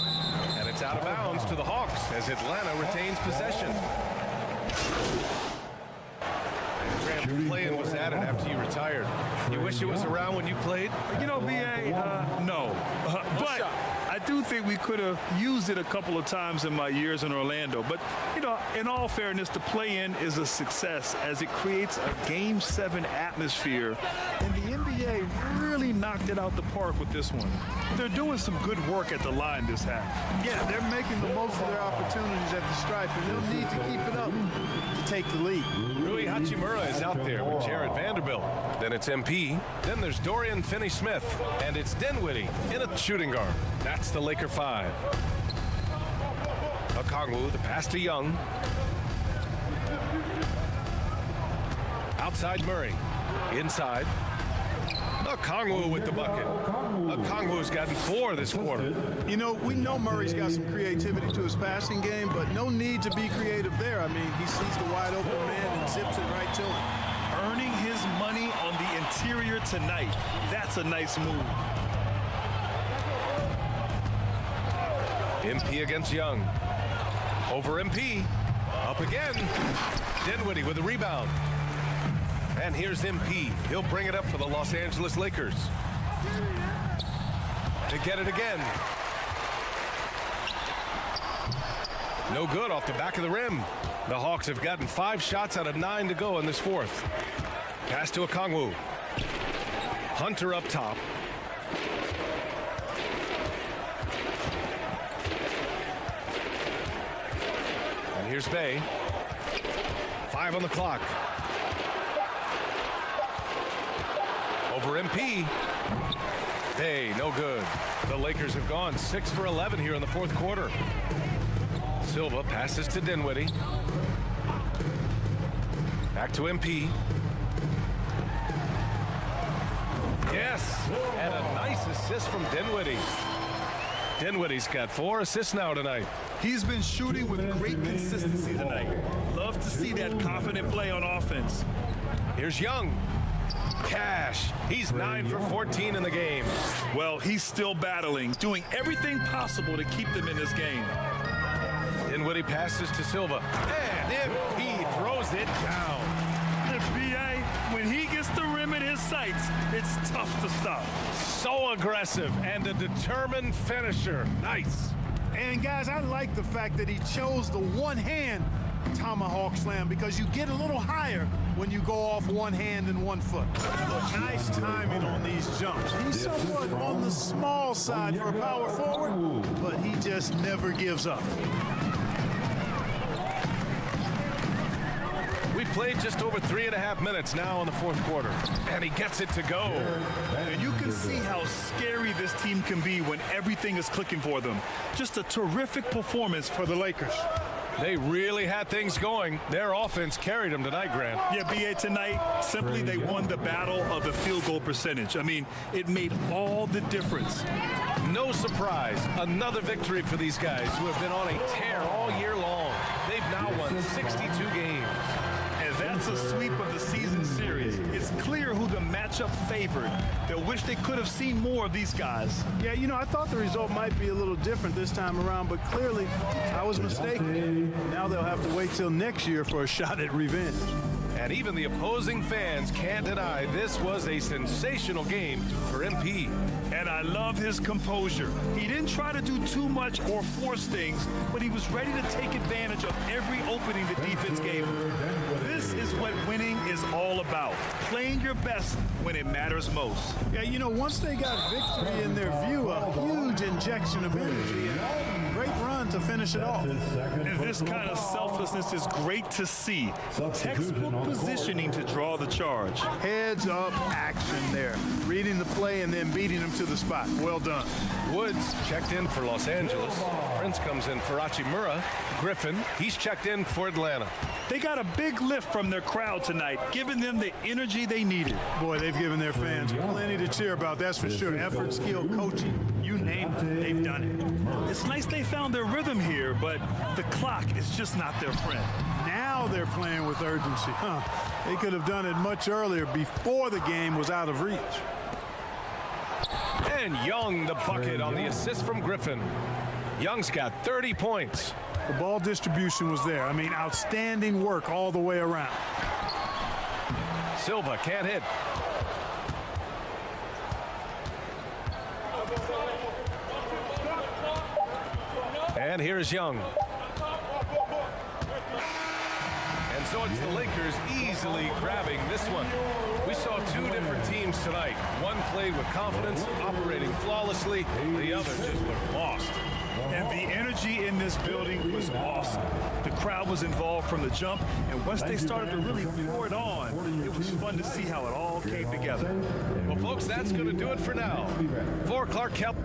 And it's out of bounds to the Hawks as Atlanta retains possession. Graham, playing was added after you retired. You wish it was around when you played? You know, B.A., no. But I do think we could have used it a couple of times in my years in Orlando. But, you know, in all fairness, the play-in is a success as it creates a Game 7 atmosphere. And the NBA really knocked it out the park with this one. They're doing some good work at the line this half. Yeah, they're making the most of their opportunities at the stripe, and they'll need to keep it up to take the lead. Rui Hachimura is out there with Jared Vanderbilt. Then it's MP. Then there's Dorian Finney-Smith. And it's Dinwiddie in a shooting guard. That's the Laker 5. Okongwu, the pass to Young. Outside Murray. Inside. Okongwu with the bucket. Okongwu's gotten 4 this quarter. You know, we know Murray's got some creativity to his passing game, but no need to be creative there. I mean, he sees the wide open man and zips it right to him. Earning his money on the interior tonight. That's a nice move. MP against Young. Over MP. Up again. Dinwiddie with the rebound. And here's MP. He'll bring it up for the Los Angeles Lakers. They get it again. No good off the back of the rim. The Hawks have gotten 5 shots out of 9 to go in this fourth. Pass to Okongwu. Hunter up top. And here's Bay. 5 on the clock. Over MP. Hey, no good. The Lakers have gone 6 for 11 here in the fourth quarter. Silva passes to Dinwiddie. Back to MP. Yes, and a nice assist from Dinwiddie. Dinwiddie's got 4 assists now tonight. He's been shooting with great consistency tonight. Love to see that confident play on offense. Here's Young. Cash. He's 9 for 14 in the game. Well, he's still battling, doing everything possible to keep them in this game. Dinwiddie passes to Silva. And MP throws it down. The BA, when he gets the rim in his sights, it's tough to stop. So aggressive and a determined finisher. Nice. And guys, I like the fact that he chose the one-hand tomahawk slam, because you get a little higher when you go off one hand and one foot. But nice timing on these jumps. He's somewhat on the small side for a power forward, but he just never gives up. We played just over 3.5 minutes now in the fourth quarter, and he gets it to go. And you can see how scary this team can be when everything is clicking for them. Just a terrific performance for the Lakers. They really had things going. Their offense carried them tonight, Grant. Yeah, B.A., tonight, simply they won the battle of the field goal percentage. I mean, it made all the difference. No surprise. Another victory for these guys who have been on a tear all year long. They've now won 62 games. And that's a sweep of the season matchup favored. They'll wish they could have seen more of these guys. Yeah, you know, I thought the result might be a little different this time around, but clearly I was mistaken. Now they'll have to wait till next year for a shot at revenge. And even the opposing fans can't deny this was a sensational game for MP. And I love his composure. He didn't try to do too much or force things, but he was ready to take advantage of every opening the defense gave him. This is what winning is all about, playing your best when it matters most. Yeah, you know, once they got victory in their view, a huge injection of energy and a great run to finish it off. And this kind of selflessness is great to see. Textbook positioning to draw the charge. Heads up action there. Reading the play and then beating them to the spot. Well done. Woods checked in for Los Angeles. Prince comes in for Hachimura. Griffin, he's checked in for Atlanta. They got a big lift from their crowd tonight, giving them the energy they needed. Boy, they've given their fans plenty to cheer about, that's for sure. Effort, skill, coaching, you name it, they've done it. It's nice they found their rhythm here, but the clock is just not their friend. Now they're playing with urgency. They could have done it much earlier, before the game was out of reach. And Young, the bucket on the assist from Griffin. Young's got 30 points. The ball distribution was there. I mean, outstanding work all the way around. Silva can't hit. And here's Young. And so it's the Lakers easily grabbing this one. We saw two different teams tonight. One played with confidence, operating flawlessly. The other just looked lost. And the energy in this building was awesome. The crowd was involved from the jump, and once they started to really pour it on, it was fun to see how it all came together. Well, folks, that's going to do it for now. For Clark Kelp.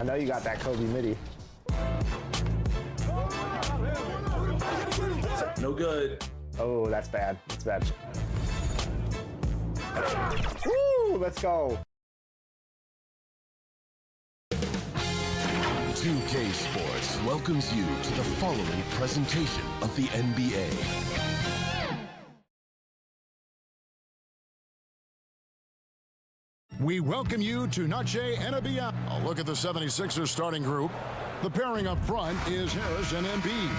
I know you got that Kobe midi. No good. Oh, that's bad. That's bad. Woo! Let's go. 2K Sports welcomes you to the following presentation of the NBA. We welcome you to Noche and Beyond. A look at the 76ers starting group. The pairing up front is Harris and Embiid.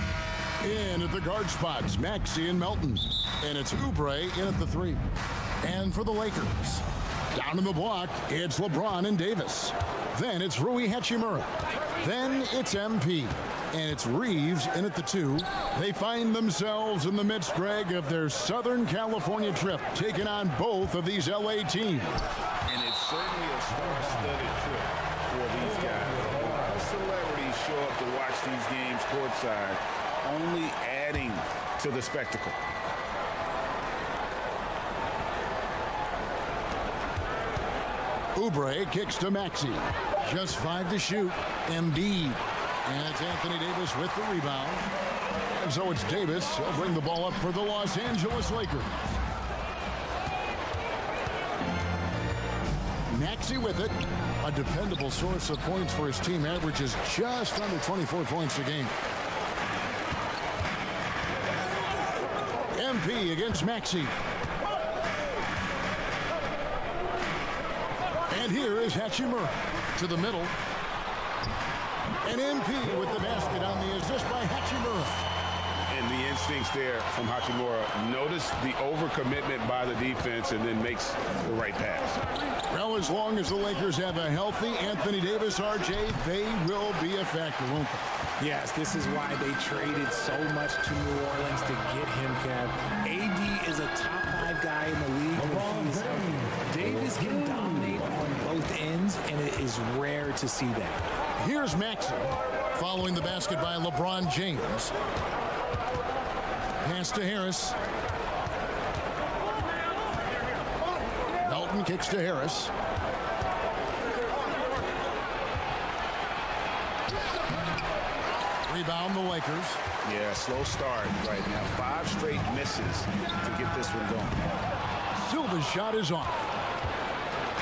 In at the guard spots, Maxey and Melton. And it's Oubre in at the 3. And for the Lakers, down in the block, it's LeBron and Davis. Then it's Rui Hachimura. Then it's MP. And it's Reeves in at the 2. They find themselves in the midst, Greg, of their Southern California trip, taking on both of these LA teams. And it's certainly a star-studded trip for these guys. A lot of celebrities show up to watch these games courtside, only adding to the spectacle. Oubre kicks to Maxey. Just 5 to shoot. Embiid. And it's Anthony Davis with the rebound. And so it's Davis. He'll bring the ball up for the Los Angeles Lakers. Maxey with it. A dependable source of points for his team. Averages just under 24 points a game. MP against Maxey. And here is Hachimura to the middle. And MP with the basket on the assist by Hachimura. And the instincts there from Hachimura. Notice the overcommitment by the defense and then makes the right pass. Well, as long as the Lakers have a healthy Anthony Davis, RJ, they will be a factor, won't they? Yes, this is why they traded so much to New Orleans to get him, Kev. AD is a top 5 guy in the league when he's healthy. Davis can dominate on both ends, and it is rare to see that. Here's Maxey following the basket by LeBron James. Pass to Harris. Melton kicks to Harris. Rebound the Lakers. Yeah, slow start right now. 5 straight misses to get this one going. Silva's shot is off.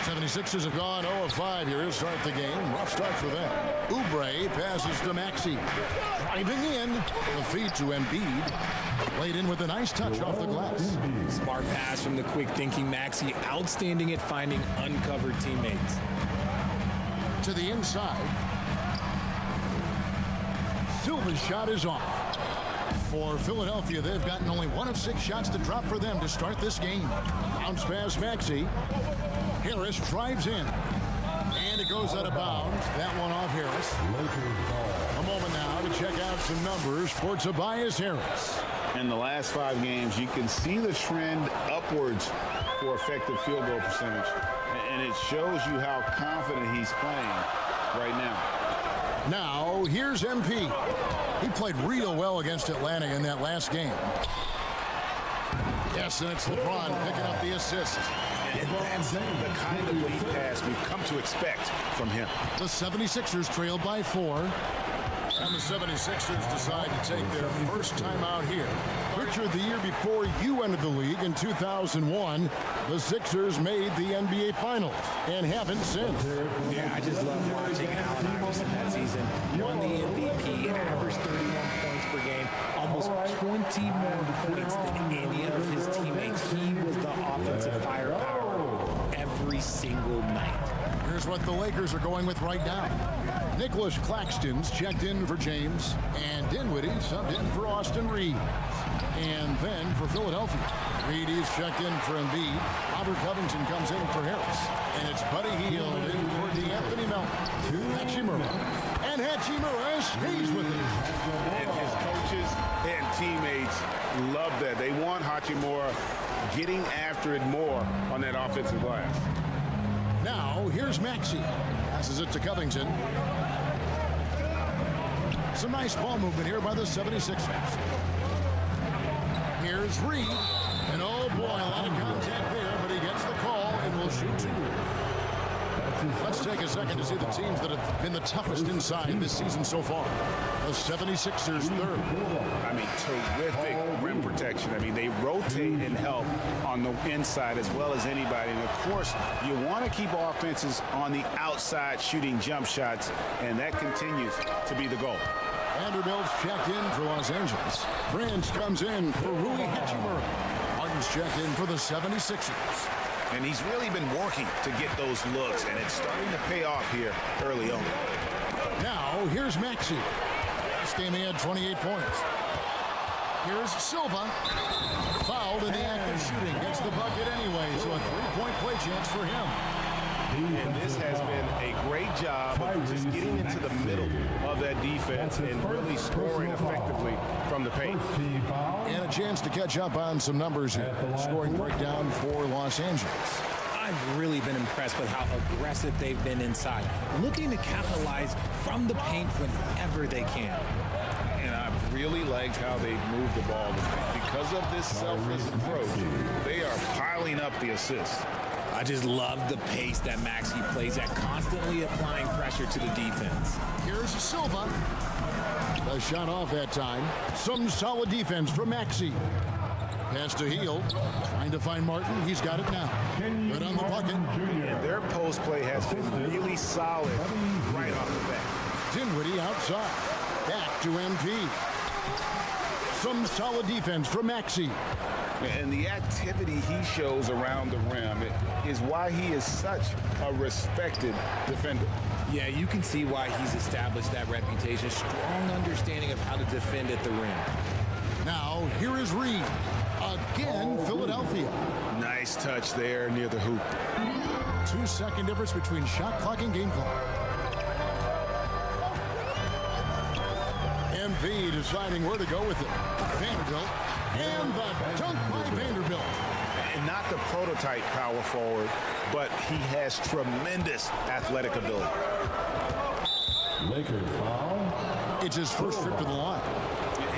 76ers have gone 0 of 5 here to start the game. Rough start for them. Oubre passes to Maxey. Driving in. The feed to Embiid. Laid in with a nice touch off the glass. Smart pass from the quick thinking Maxey. Outstanding at finding uncovered teammates. To the inside. Silva's shot is off. For Philadelphia, they've gotten only 1 of 6 shots to drop for them to start this game. Bounce pass Maxey. Harris drives in. And it goes out of bounds. That one off Harris. A moment now to check out some numbers for Tobias Harris. In the last 5 games, you can see the trend upwards for effective field goal percentage. And it shows you how confident he's playing right now. Now, here's MP. He played real well against Atlanta in that last game. Yes, and it's LeBron picking up the assist. And that's the kind of lead pass we've come to expect from him. The 76ers trailed by 4. And the 76ers decide to take their first time out here. Richard, the year before you entered the league in 2001, the Sixers made the NBA Finals and haven't since. Yeah, I just love watching Allen Iverson that season. Won the MVP, averaged 31 points per game, almost 20 more points than any of his teammates. He was the offensive firepower every single night. Here's what the Lakers are going with right now. Nicholas Claxton's checked in for James, and Dinwiddie subbed in for Austin Reeves. And then for Philadelphia, Reed is checked in for Embiid. Robert Covington comes in for Harris. And it's Buddy Hield in for DeAnthony Melton. Hachimura. And Hachimura stays with it. And his coaches and teammates love that. They want Hachimura getting after it more on that offensive glass. Now, here's Maxey. Passes it to Covington. Some nice ball movement here by the 76ers. Here's Reed. And oh boy, a lot of contact there, but he gets the call and will shoot 2. Let's take a second to see the teams that have been the toughest inside this season so far. The 76ers third. I mean, terrific rim protection. I mean, they rotate and help on the inside as well as anybody. And, of course, you want to keep offenses on the outside shooting jump shots, and that continues to be the goal. Vanderbilt's checked in for Los Angeles. Prince comes in for Rui Hachimura. Martin's checked in for the 76ers. And he's really been working to get those looks, and it's starting to pay off here early on. Now, here's Maxey. This game he had 28 points. Here's Silva. Fouled in the act of shooting. Gets the bucket anyway, so a 3-point play chance for him. And this has been a great job of just getting into the middle of that defense and really scoring effectively from the paint. And a chance to catch up on some numbers here. Scoring breakdown for Los Angeles. I've really been impressed with how aggressive they've been inside, looking to capitalize from the paint whenever they can. And I've really liked how they've moved the ball. Because of this selfless approach, they are piling up the assists. I just love the pace that Maxey plays at, constantly applying pressure to the defense. Here's Silva. A shot off that time. Some solid defense from Maxey. Pass to Heel. Trying to find Martin. He's got it now. Right on the bucket. And their post play has been really solid right off the bat. Dinwiddie outside. Back to MP. Some solid defense from Maxey. And the activity he shows around the rim is why he is such a respected defender. Yeah, you can see why he's established that reputation. Strong understanding of how to defend at the rim. Now, here is Reed. Again, Philadelphia. Nice touch there near the hoop. 2-second difference between shot clock and game clock. MP deciding where to go with it. Vanderbilt. And the dunk by Vanderbilt. And not the prototype power forward, but he has tremendous athletic ability. Lakers foul. It's his first trip to the line.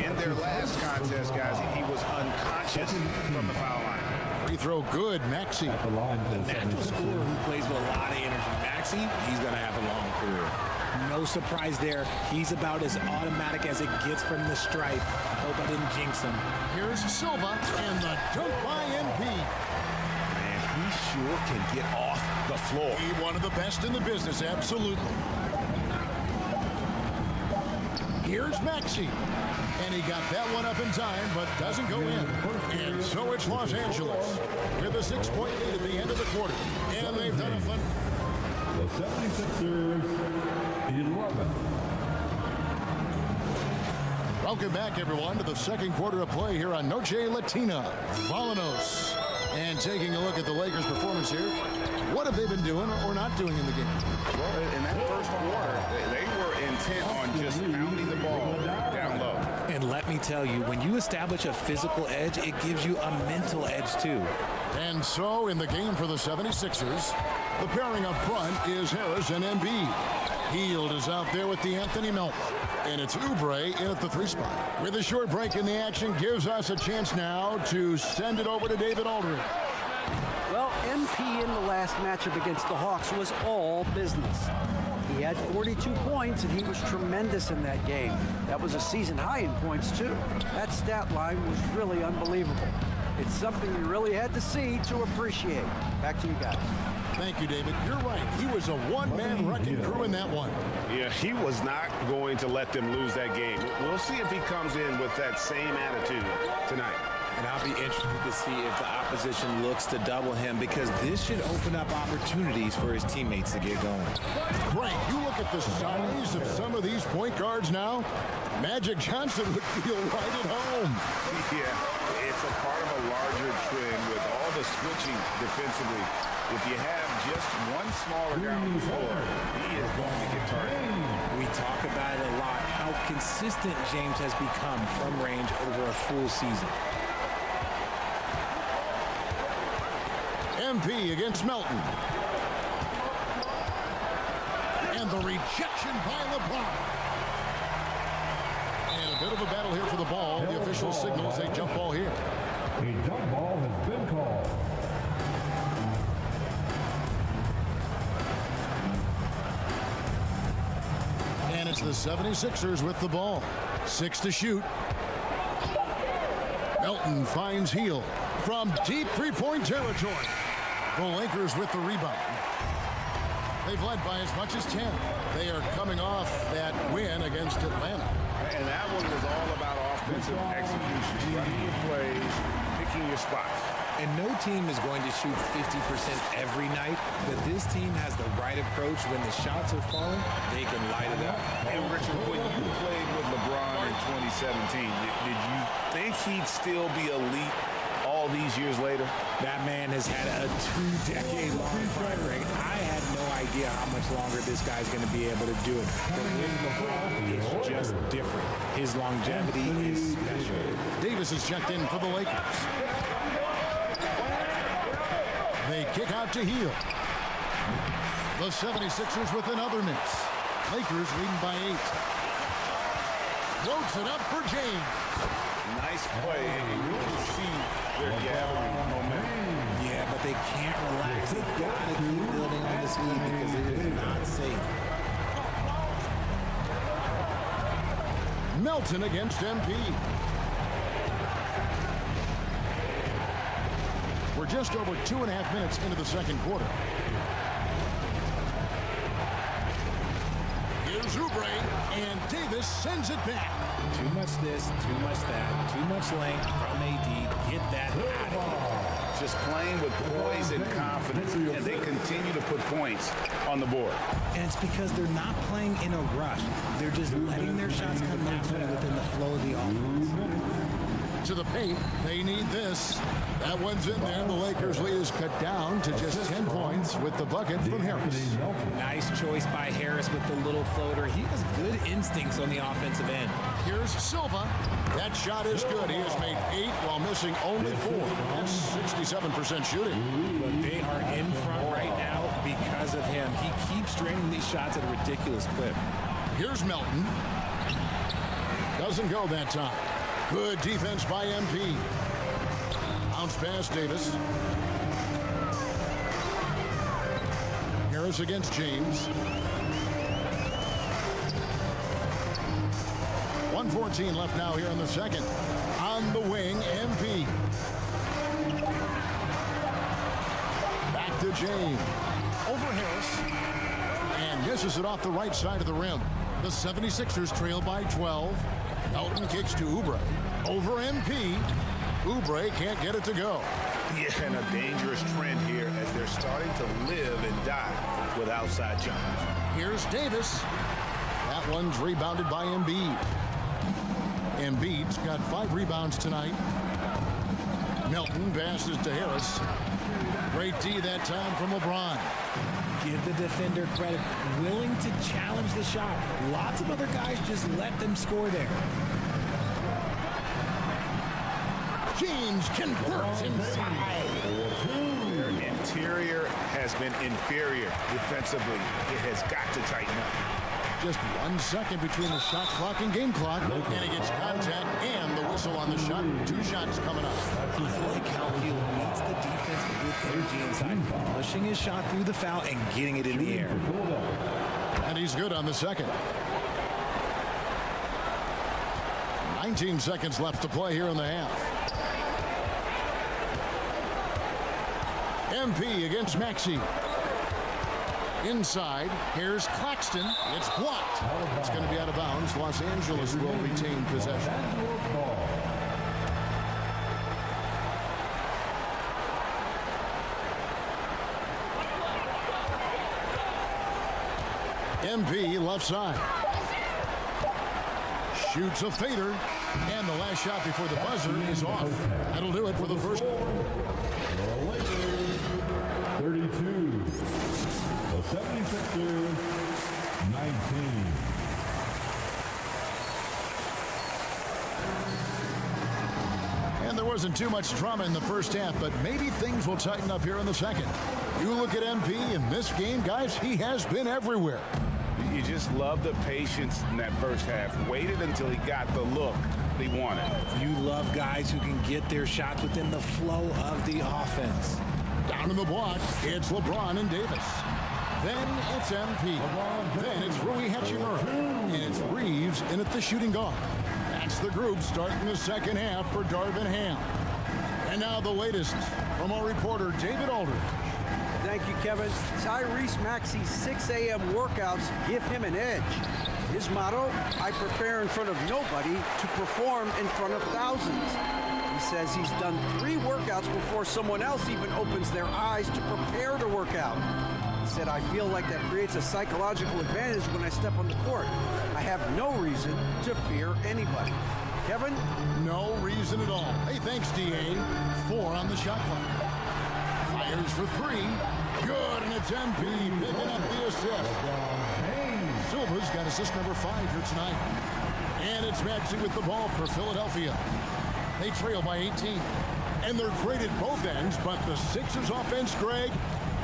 In their last contest, guys, he was unconscious from the foul line. Free throw good, Maxey. The natural scorer who plays with a lot of energy. Maxey, he's going to have a long career. No surprise there. He's about as automatic as it gets from the stripe. I hope I didn't jinx him. Here's Silva and the dunk by MP. Man, he sure can get off the floor. He one of the best in the business, absolutely. Here's Maxey. And he got that one up in time, but doesn't go in. And so it's Los Angeles with a 6-point lead at the end of the quarter. And they've done a fun... The 76ers, 11. Welcome back, everyone, to the second quarter of play here on Noche Latina. Volanos. And taking a look at the Lakers' performance here. What have they been doing or not doing in the game? Well, in that first quarter, they were intent on just pounding the ball down low. And let me tell you, when you establish a physical edge, it gives you a mental edge, too. And so, in the game for the 76ers, the pairing up front is Harris and Embiid. Hield is out there with D'Anthony Melton. And it's Oubre in at the 3 spot. With a short break in the action, gives us a chance now to send it over to David Aldridge. Well, MP in the last matchup against the Hawks was all business. He had 42 points, and he was tremendous in that game. That was a season high in points, too. That stat line was really unbelievable. It's something you really had to see to appreciate. Back to you guys. Thank you, David. You're right. He was a one-man wrecking crew in that one. Yeah, he was not going to let them lose that game. We'll see if he comes in with that same attitude tonight. And I'll be interested to see if the opposition looks to double him, because this should open up opportunities for his teammates to get going. Frank, you look at the size of some of these point guards now. Magic Johnson would feel right at home. Yeah, it's a part of a larger trend with all the switching defensively. If you have just one smaller guy on the floor, he is going to get targeted. We talk about it a lot, how consistent James has become from range over a full season. MP against Melton. And the rejection by LeBron. And a bit of a battle here for the ball. The official signals a jump ball here. A jump ball has been called. And it's the 76ers with the ball. 6 to shoot. Melton finds Hield from deep three-point territory. The Lakers with the rebound. They've led by as much as 10. They are coming off that win against Atlanta. And that one was all about offensive execution. Running your plays, picking your spots. And no team is going to shoot 50% every night, but this team has the right approach. When the shots are falling, they can light it up. And Richard, when you played with LeBron in 2017, did you think he'd still be elite all these years later? That man has had a 2-decade-long prime ring. I had no idea how much longer this guy's going to be able to do it. But with LeBron, it's just different. His longevity is special. Davis is checked in for the Lakers. They kick out to Hield. The 76ers with another miss. Lakers leading by 8. Floats it up for James. Nice play, and you can see they're gathering momentum. Yeah, but they can't relax. They've got to keep building on this lead because it is not safe. Melton against MP. We're just over 2.5 minutes into the second quarter. Here's Oubre, and Davis sends it back. Too much this, too much that, too much length from AD. Get that out of here. Just playing with poise and confidence, and they continue to put points on the board. And it's because they're not playing in a rush. They're just letting their shots come naturally within the flow of the offense. To the paint, they need this. That one's in there. The Lakers' lead is cut down to just 10 points with the bucket from Harris. Nice choice by Harris with the little floater. He has good instincts on the offensive end. Here's Silva. That shot is good. He has made 8 while missing only 4. That's 67% shooting. But they are in front right now because of him. He keeps draining these shots at a ridiculous clip. Here's Melton. Doesn't go that time. Good defense by MP. Bounce pass Davis. Harris against James. 1:14 left now here in the second. On the wing, MP. Back to James. Over Harris. And misses it off the right side of the rim. The 76ers trail by 12. Melton kicks to Oubre. Over MP. Oubre can't get it to go. Yeah, and a dangerous trend here as they're starting to live and die with outside jumpers. Here's Davis. That one's rebounded by Embiid. Embiid's got 5 rebounds tonight. Melton passes to Harris. Great D that time from LeBron. Give the defender credit. Willing to challenge the shot. Lots of other guys just let them score there. James converts inside. Their interior has been inferior defensively. It has got to tighten up. Just 1 second between the shot clock and game clock. And he gets contact and the whistle on the shot. 2 shots coming up. I like how he leads the defense with energy inside, pushing his shot through the foul and getting it in the air. And he's good on the second. 19 seconds left to play here in the half. MP against Maxey. Inside, here's Claxton. It's blocked. It's going to be out of bounds. Los Angeles will retain possession. MP left side. Shoots a fader. And the last shot before the buzzer is off. That'll do it for the first. 32. The 76ers, 19. And there wasn't too much drama in the first half, but maybe things will tighten up here in the second. You look at MP in this game, guys, he has been everywhere. You just love the patience in that first half. Waited until he got the look he wanted. You love guys who can get their shots within the flow of the offense. Down in the block, it's LeBron and Davis. Then it's MP. Then it's Rui Hachimura. And it's Reeves in at the shooting guard. That's the group starting the second half for Darvin Ham. And now the latest from our reporter, David Aldridge. Thank you, Kevin. Tyrese Maxey's 6 a.m. workouts give him an edge. His motto, I prepare in front of nobody to perform in front of thousands. He says he's done 3 workouts before someone else even opens their eyes to prepare to work out. He said, I feel like that creates a psychological advantage when I step on the court. I have no reason to fear anybody. Kevin? No reason at all. Hey, thanks, D.A. 4 on the shot clock. Fires for 3. Good, and it's MP picking up the assist. Silva's got assist number 5 here tonight. And it's Maxey with the ball for Philadelphia. They trail by 18. And they're great at both ends, but the Sixers offense, Greg,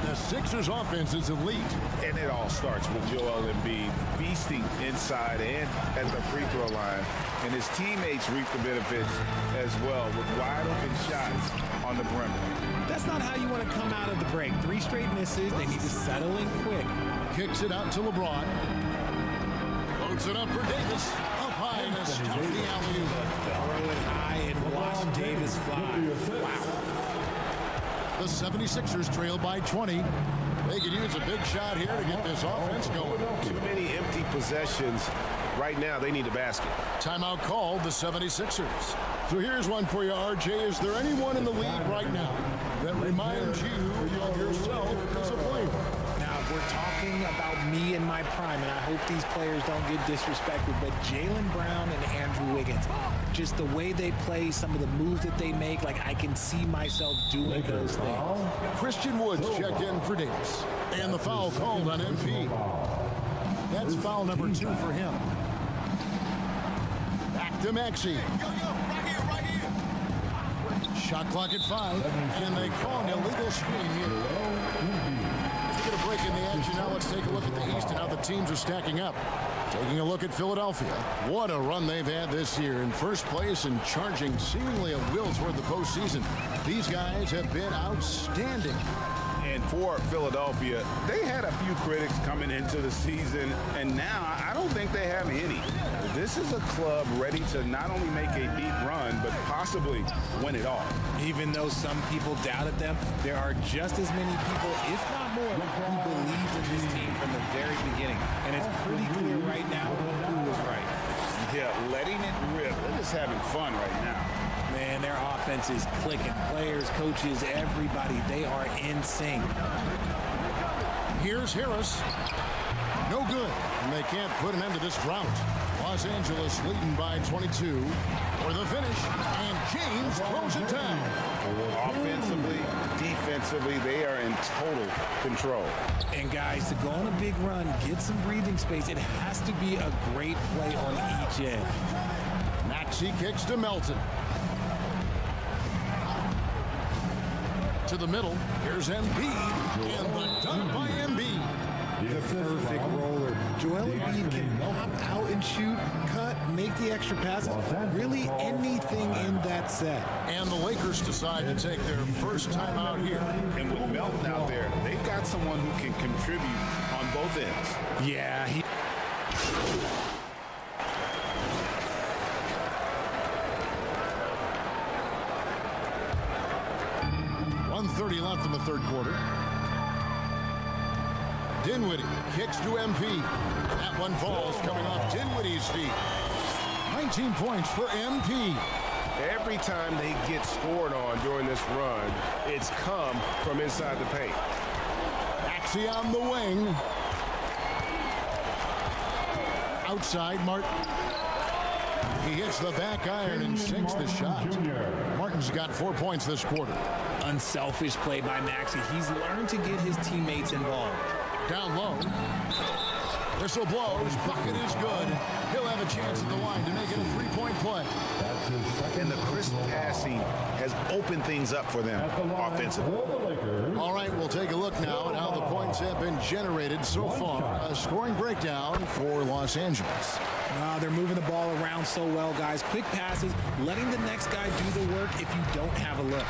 the Sixers offense is elite. And it all starts with Joel Embiid feasting inside and at the free throw line. And his teammates reap the benefits as well with wide open shots on the perimeter. That's not how you want to come out of the break. 3 straight misses. They need to settle in quick. Kicks it out to LeBron. Loads it up for Davis. Up high trying to stuff the alley-oop. Throw it high and watch Davis fly. Wow. The 76ers trail by 20. They could use a big shot here to get this offense going. Too many empty possessions. Right now, they need a basket. Timeout called the 76ers. So here's one for you, RJ. Is there anyone in the league right now that reminds you of yourself as a player? Now, if we're talking about me in my prime, and I hope these players don't get disrespected, but Jaylen Brown and Andrew Wiggins, just the way they play, some of the moves that they make, like I can see myself doing those things. Christian Woods checked in for Davis. And the foul called on MP. That's foul number 2 for him. Back to Maxey. Shot clock at 5, and they call an illegal screen here. Let's get a break in the action. Now let's take a look at the East and how the teams are stacking up. Taking a look at Philadelphia. What a run they've had this year. In first place and charging seemingly at will toward the postseason. These guys have been outstanding. And for Philadelphia, they had a few critics coming into the season, and now I don't think they have any. This is a club ready to not only make a deep run, but possibly win it all. Even though some people doubted them, there are just as many people, if not more, who believed in this team from the very beginning. And it's pretty clear right now who was right. Yeah, letting it rip. They're just having fun right now. Man, their offense is clicking. Players, coaches, everybody, they are in sync. Here's Harris. No good, and they can't put an end to this drought. Los Angeles leading by 22 for the finish, and James throws it down. Offensively, defensively, they are in total control. And guys, to go on a big run, get some breathing space, it has to be a great play on each end. Maxey kicks to Melton. To the middle, here's Embiid, and the dunk by Embiid. The perfect roller. Joel Embiid can pop out and shoot, cut, make the extra passes, really anything in that set. And the Lakers decide to take their first time out here. And with Melton out there, they've got someone who can contribute on both ends. Yeah, he... 1:30 left in the third quarter. Dinwiddie kicks to MP. That one falls coming off Dinwiddie's feet. 19 points for MP. Every time they get scored on during this run, it's come from inside the paint. Maxey on the wing. Outside, Martin. He hits the back iron and sinks the shot. Martin's got 4 points this quarter. Unselfish play by Maxey. He's learned to get his teammates involved. Down low. Whistle blows. Bucket is good. He'll have a chance at the line to make it a three-point play. And the crisp passing has opened things up for them offensively. All right, we'll take a look now at how the points have been generated so far. A scoring breakdown for Los Angeles. They're moving the ball around so well, guys. Quick passes, letting the next guy do the work if you don't have a look.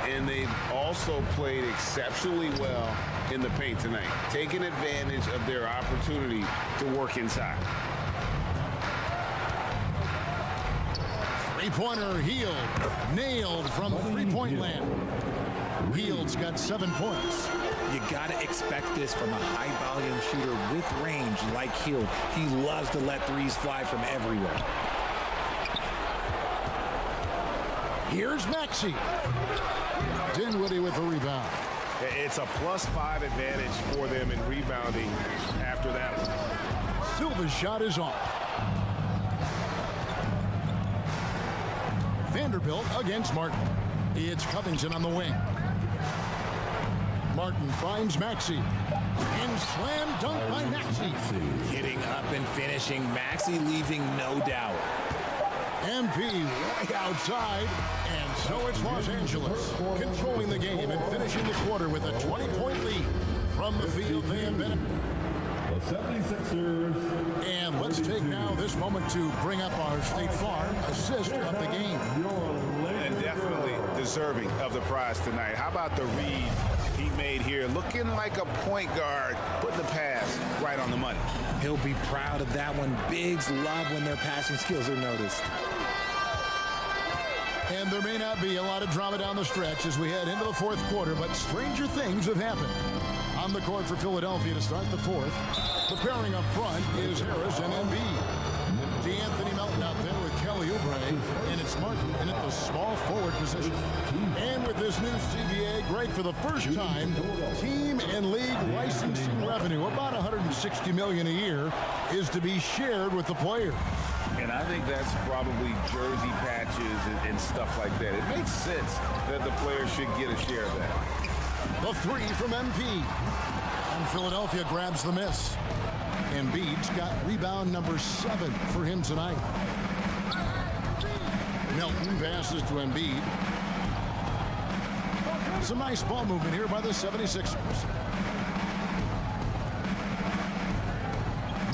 And they've also played exceptionally well in the paint tonight, taking advantage of their opportunity to work inside. Three-pointer Hield, nailed from three-point land. Hield's got 7 points. You got to expect this from a high-volume shooter with range like Hield. He loves to let threes fly from everywhere. Here's Maxey. Dinwiddie with the rebound. It's a +5 advantage for them in rebounding after that one. Silva's shot is off. Vanderbilt against Martin. It's Covington on the wing. Martin finds Maxey. And slam dunk by Maxey. Getting up and finishing. Maxey leaving no doubt. MP right outside, and so it's Los Angeles controlling the game and finishing the quarter with a 20-point lead. From the field, they have been... The 76ers. And let's take now this moment to bring up our State Farm assist of the game. And definitely deserving of the prize tonight. How about the read he made here, looking like a point guard, putting the pass right on the money. He'll be proud of that one. Bigs love when their passing skills are noticed. And there may not be a lot of drama down the stretch as we head into the fourth quarter, but stranger things have happened. On the court for Philadelphia to start the fourth, the pairing up front is Harris and Embiid. D'Anthony Melton out there with Kelly Oubre, and it's Martin in at the small forward position. And with this new CBA, Greg, for the first time, team and league licensing revenue, about $160 million a year, is to be shared with the players. And I think that's probably jersey patches and stuff like that. It makes sense that the players should get a share of that. The three from MP. And Philadelphia grabs the miss. Embiid's got rebound number 7 for him tonight. Melton passes to Embiid. Some nice ball movement here by the 76ers.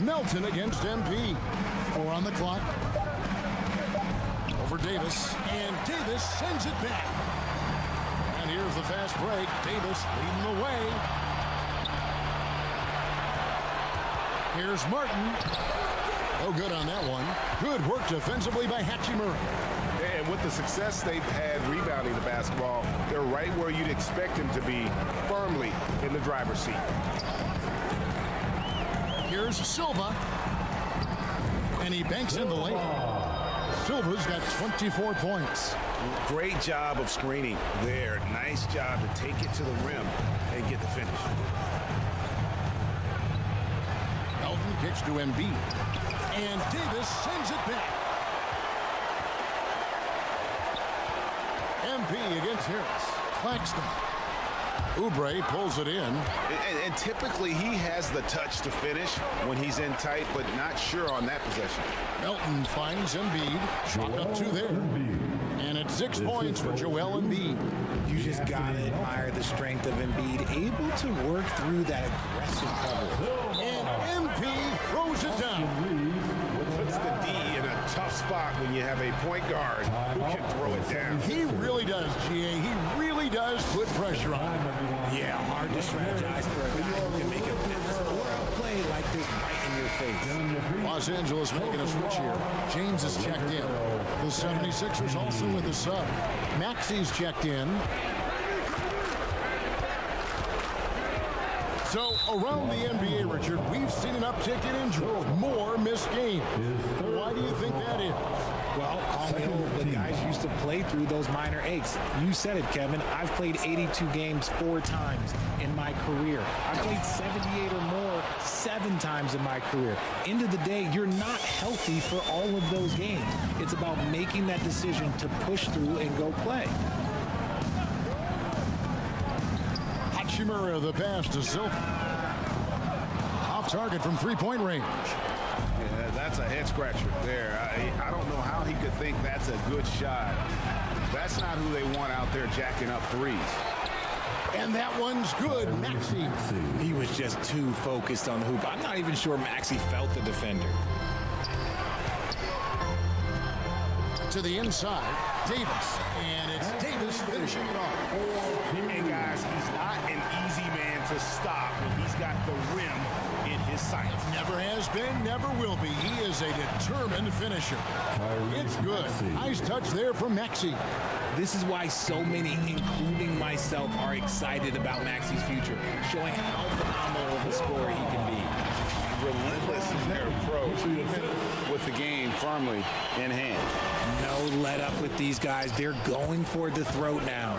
Melton against MP. 4 on the clock. Over Davis. And Davis sends it back. And here's the fast break. Davis leading the way. Here's Martin. No good on that one. Good work defensively by Hachimura. And with the success they've had rebounding the basketball, they're right where you'd expect them to be, firmly in the driver's seat. Here's Silva. And he banks in the lane. Silva's got 24 points. Great job of screening there. Nice job to take it to the rim and get the finish. Melton kicks to Embiid. And Davis sends it back. MP against Harris. Claxton. Oubre pulls it in. And typically he has the touch to finish when he's in tight, but not sure on that possession. Melton finds Embiid. Shot up 2 there. And it's 6 points for Joel Embiid. You just got to admire the strength of Embiid, able to work through that aggressive cover. And MP throws it down. Puts the D in a tough spot when you have a point guard who can throw it down. He really does, GA. He really does put pressure on him. Yeah, hard to strategize for a guy who can make a pass or a play like this right in your face. Los Angeles making a switch here. James is checked in. The 76ers also with a sub. Maxi's checked in. So around the NBA, Richard, we've seen an uptick in injuries, more missed games. Why do you think that is? Well, the guys used to play through those minor aches. You said it, Kevin. I've played 82 games 4 times in my career. I've played 78 or more 7 times in my career. End of the day, you're not healthy for all of those games. It's about making that decision to push through and go play. Hachimura, the pass to Silva. Off target from 3-point range. Yeah, that's a head scratcher there. I don't know how he could think that's a good shot. That's not who they want out there jacking up threes. And that one's good. Maxey. He was just too focused on the hoop. I'm not even sure Maxey felt the defender. To the inside, Davis. And it's Davis finishing it off. Hey, guys, he's not an easy man to stop when he's got the rim in his sights. Never has been, never will be. He is a determined finisher. It's good. Nice touch there from Maxey. This is why so many, including myself, are excited about Maxey's future, showing how phenomenal of a scorer he can be. Relentless in their approach, even with the game firmly in hand. No let up with these guys. They're going for the throat now.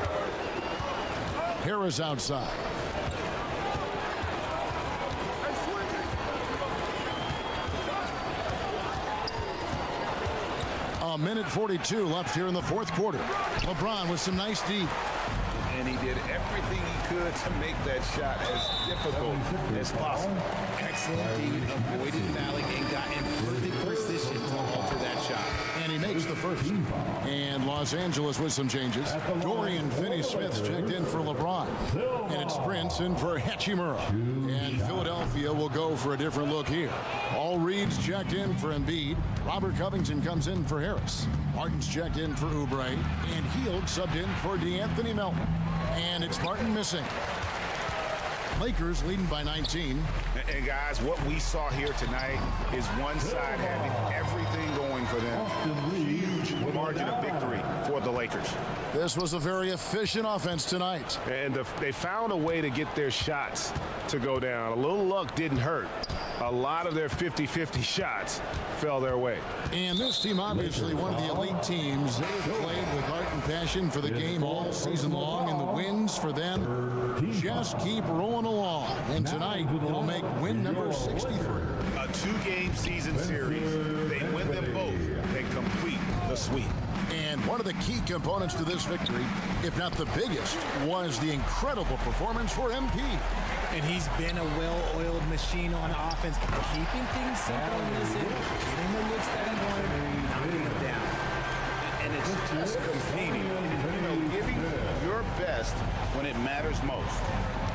Harris outside. A minute 42 left here in the fourth quarter. LeBron with some nice D. And he did everything he could to make that shot as difficult as possible. Excellent D. Avoided fouling and got in perfect position to alter that shot. And he makes the first. And Los Angeles with some changes. Dorian Finney-Smith checked in for LeBron. And it's Prince in for Hachimura. And Philadelphia will go for a different look here. All Reed's checked in for Embiid. Robert Covington comes in for Harris. Martin's checked in for Oubre. And Hield subbed in for D'Anthony Melton. And it's Martin missing. Lakers leading by 19. And guys, what we saw here tonight is one side having everything going for them. Huge margin of victory for the Lakers. This was a very efficient offense tonight. And they found a way to get their shots to go down. A little luck didn't hurt. A lot of their 50-50 shots fell their way. And this team, obviously one of the elite teams. They played with heart and passion for the game all season long, and the wins for them just keep rolling along. And tonight, it'll make win number 63. A 2-game season series. They win them both and complete the sweep. And one of the key components to this victory, if not the biggest, was the incredible performance for MP. And he's been a well-oiled machine on offense, keeping things simple in this end, getting the looks that he wanted, knocking them down. And it's just competing, giving your best when it matters most.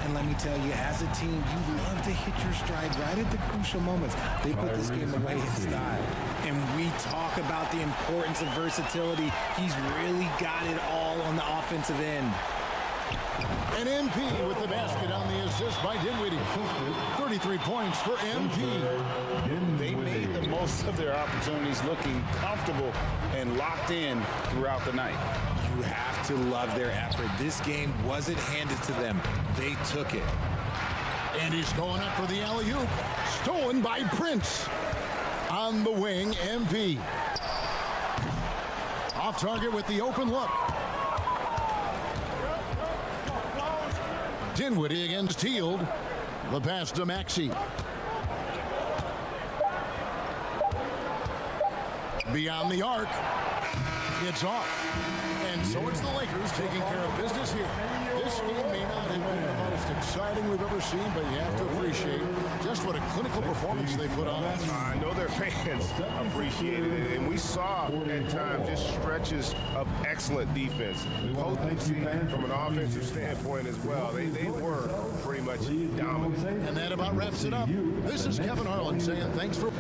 And let me tell you, as a team, you love to hit your stride right at the crucial moments. They put this game away in style. And we talk about the importance of versatility. He's really got it all on the offensive end. And MP with the basket on the assist by Dinwiddie. 33 points for MP. They made the most of their opportunities, looking comfortable and locked in throughout the night. You have to love their effort. This game wasn't handed to them. They took it. And he's going up for the alley-oop. Stolen by Prince. On the wing, MP. Off target with the open look. Dinwiddie against Teal'd. The pass to Maxey. Beyond the arc. It's off. And so it's the Lakers taking care of business here. This game may not have been the most exciting we've ever seen, but you have to appreciate just what a clinical performance they put on. I know their fans appreciated it, and we saw at times just stretches of excellent defense. Potency from an offensive standpoint as well. They were pretty much dominant. And that about wraps it up. This is Kevin Harlan saying thanks for...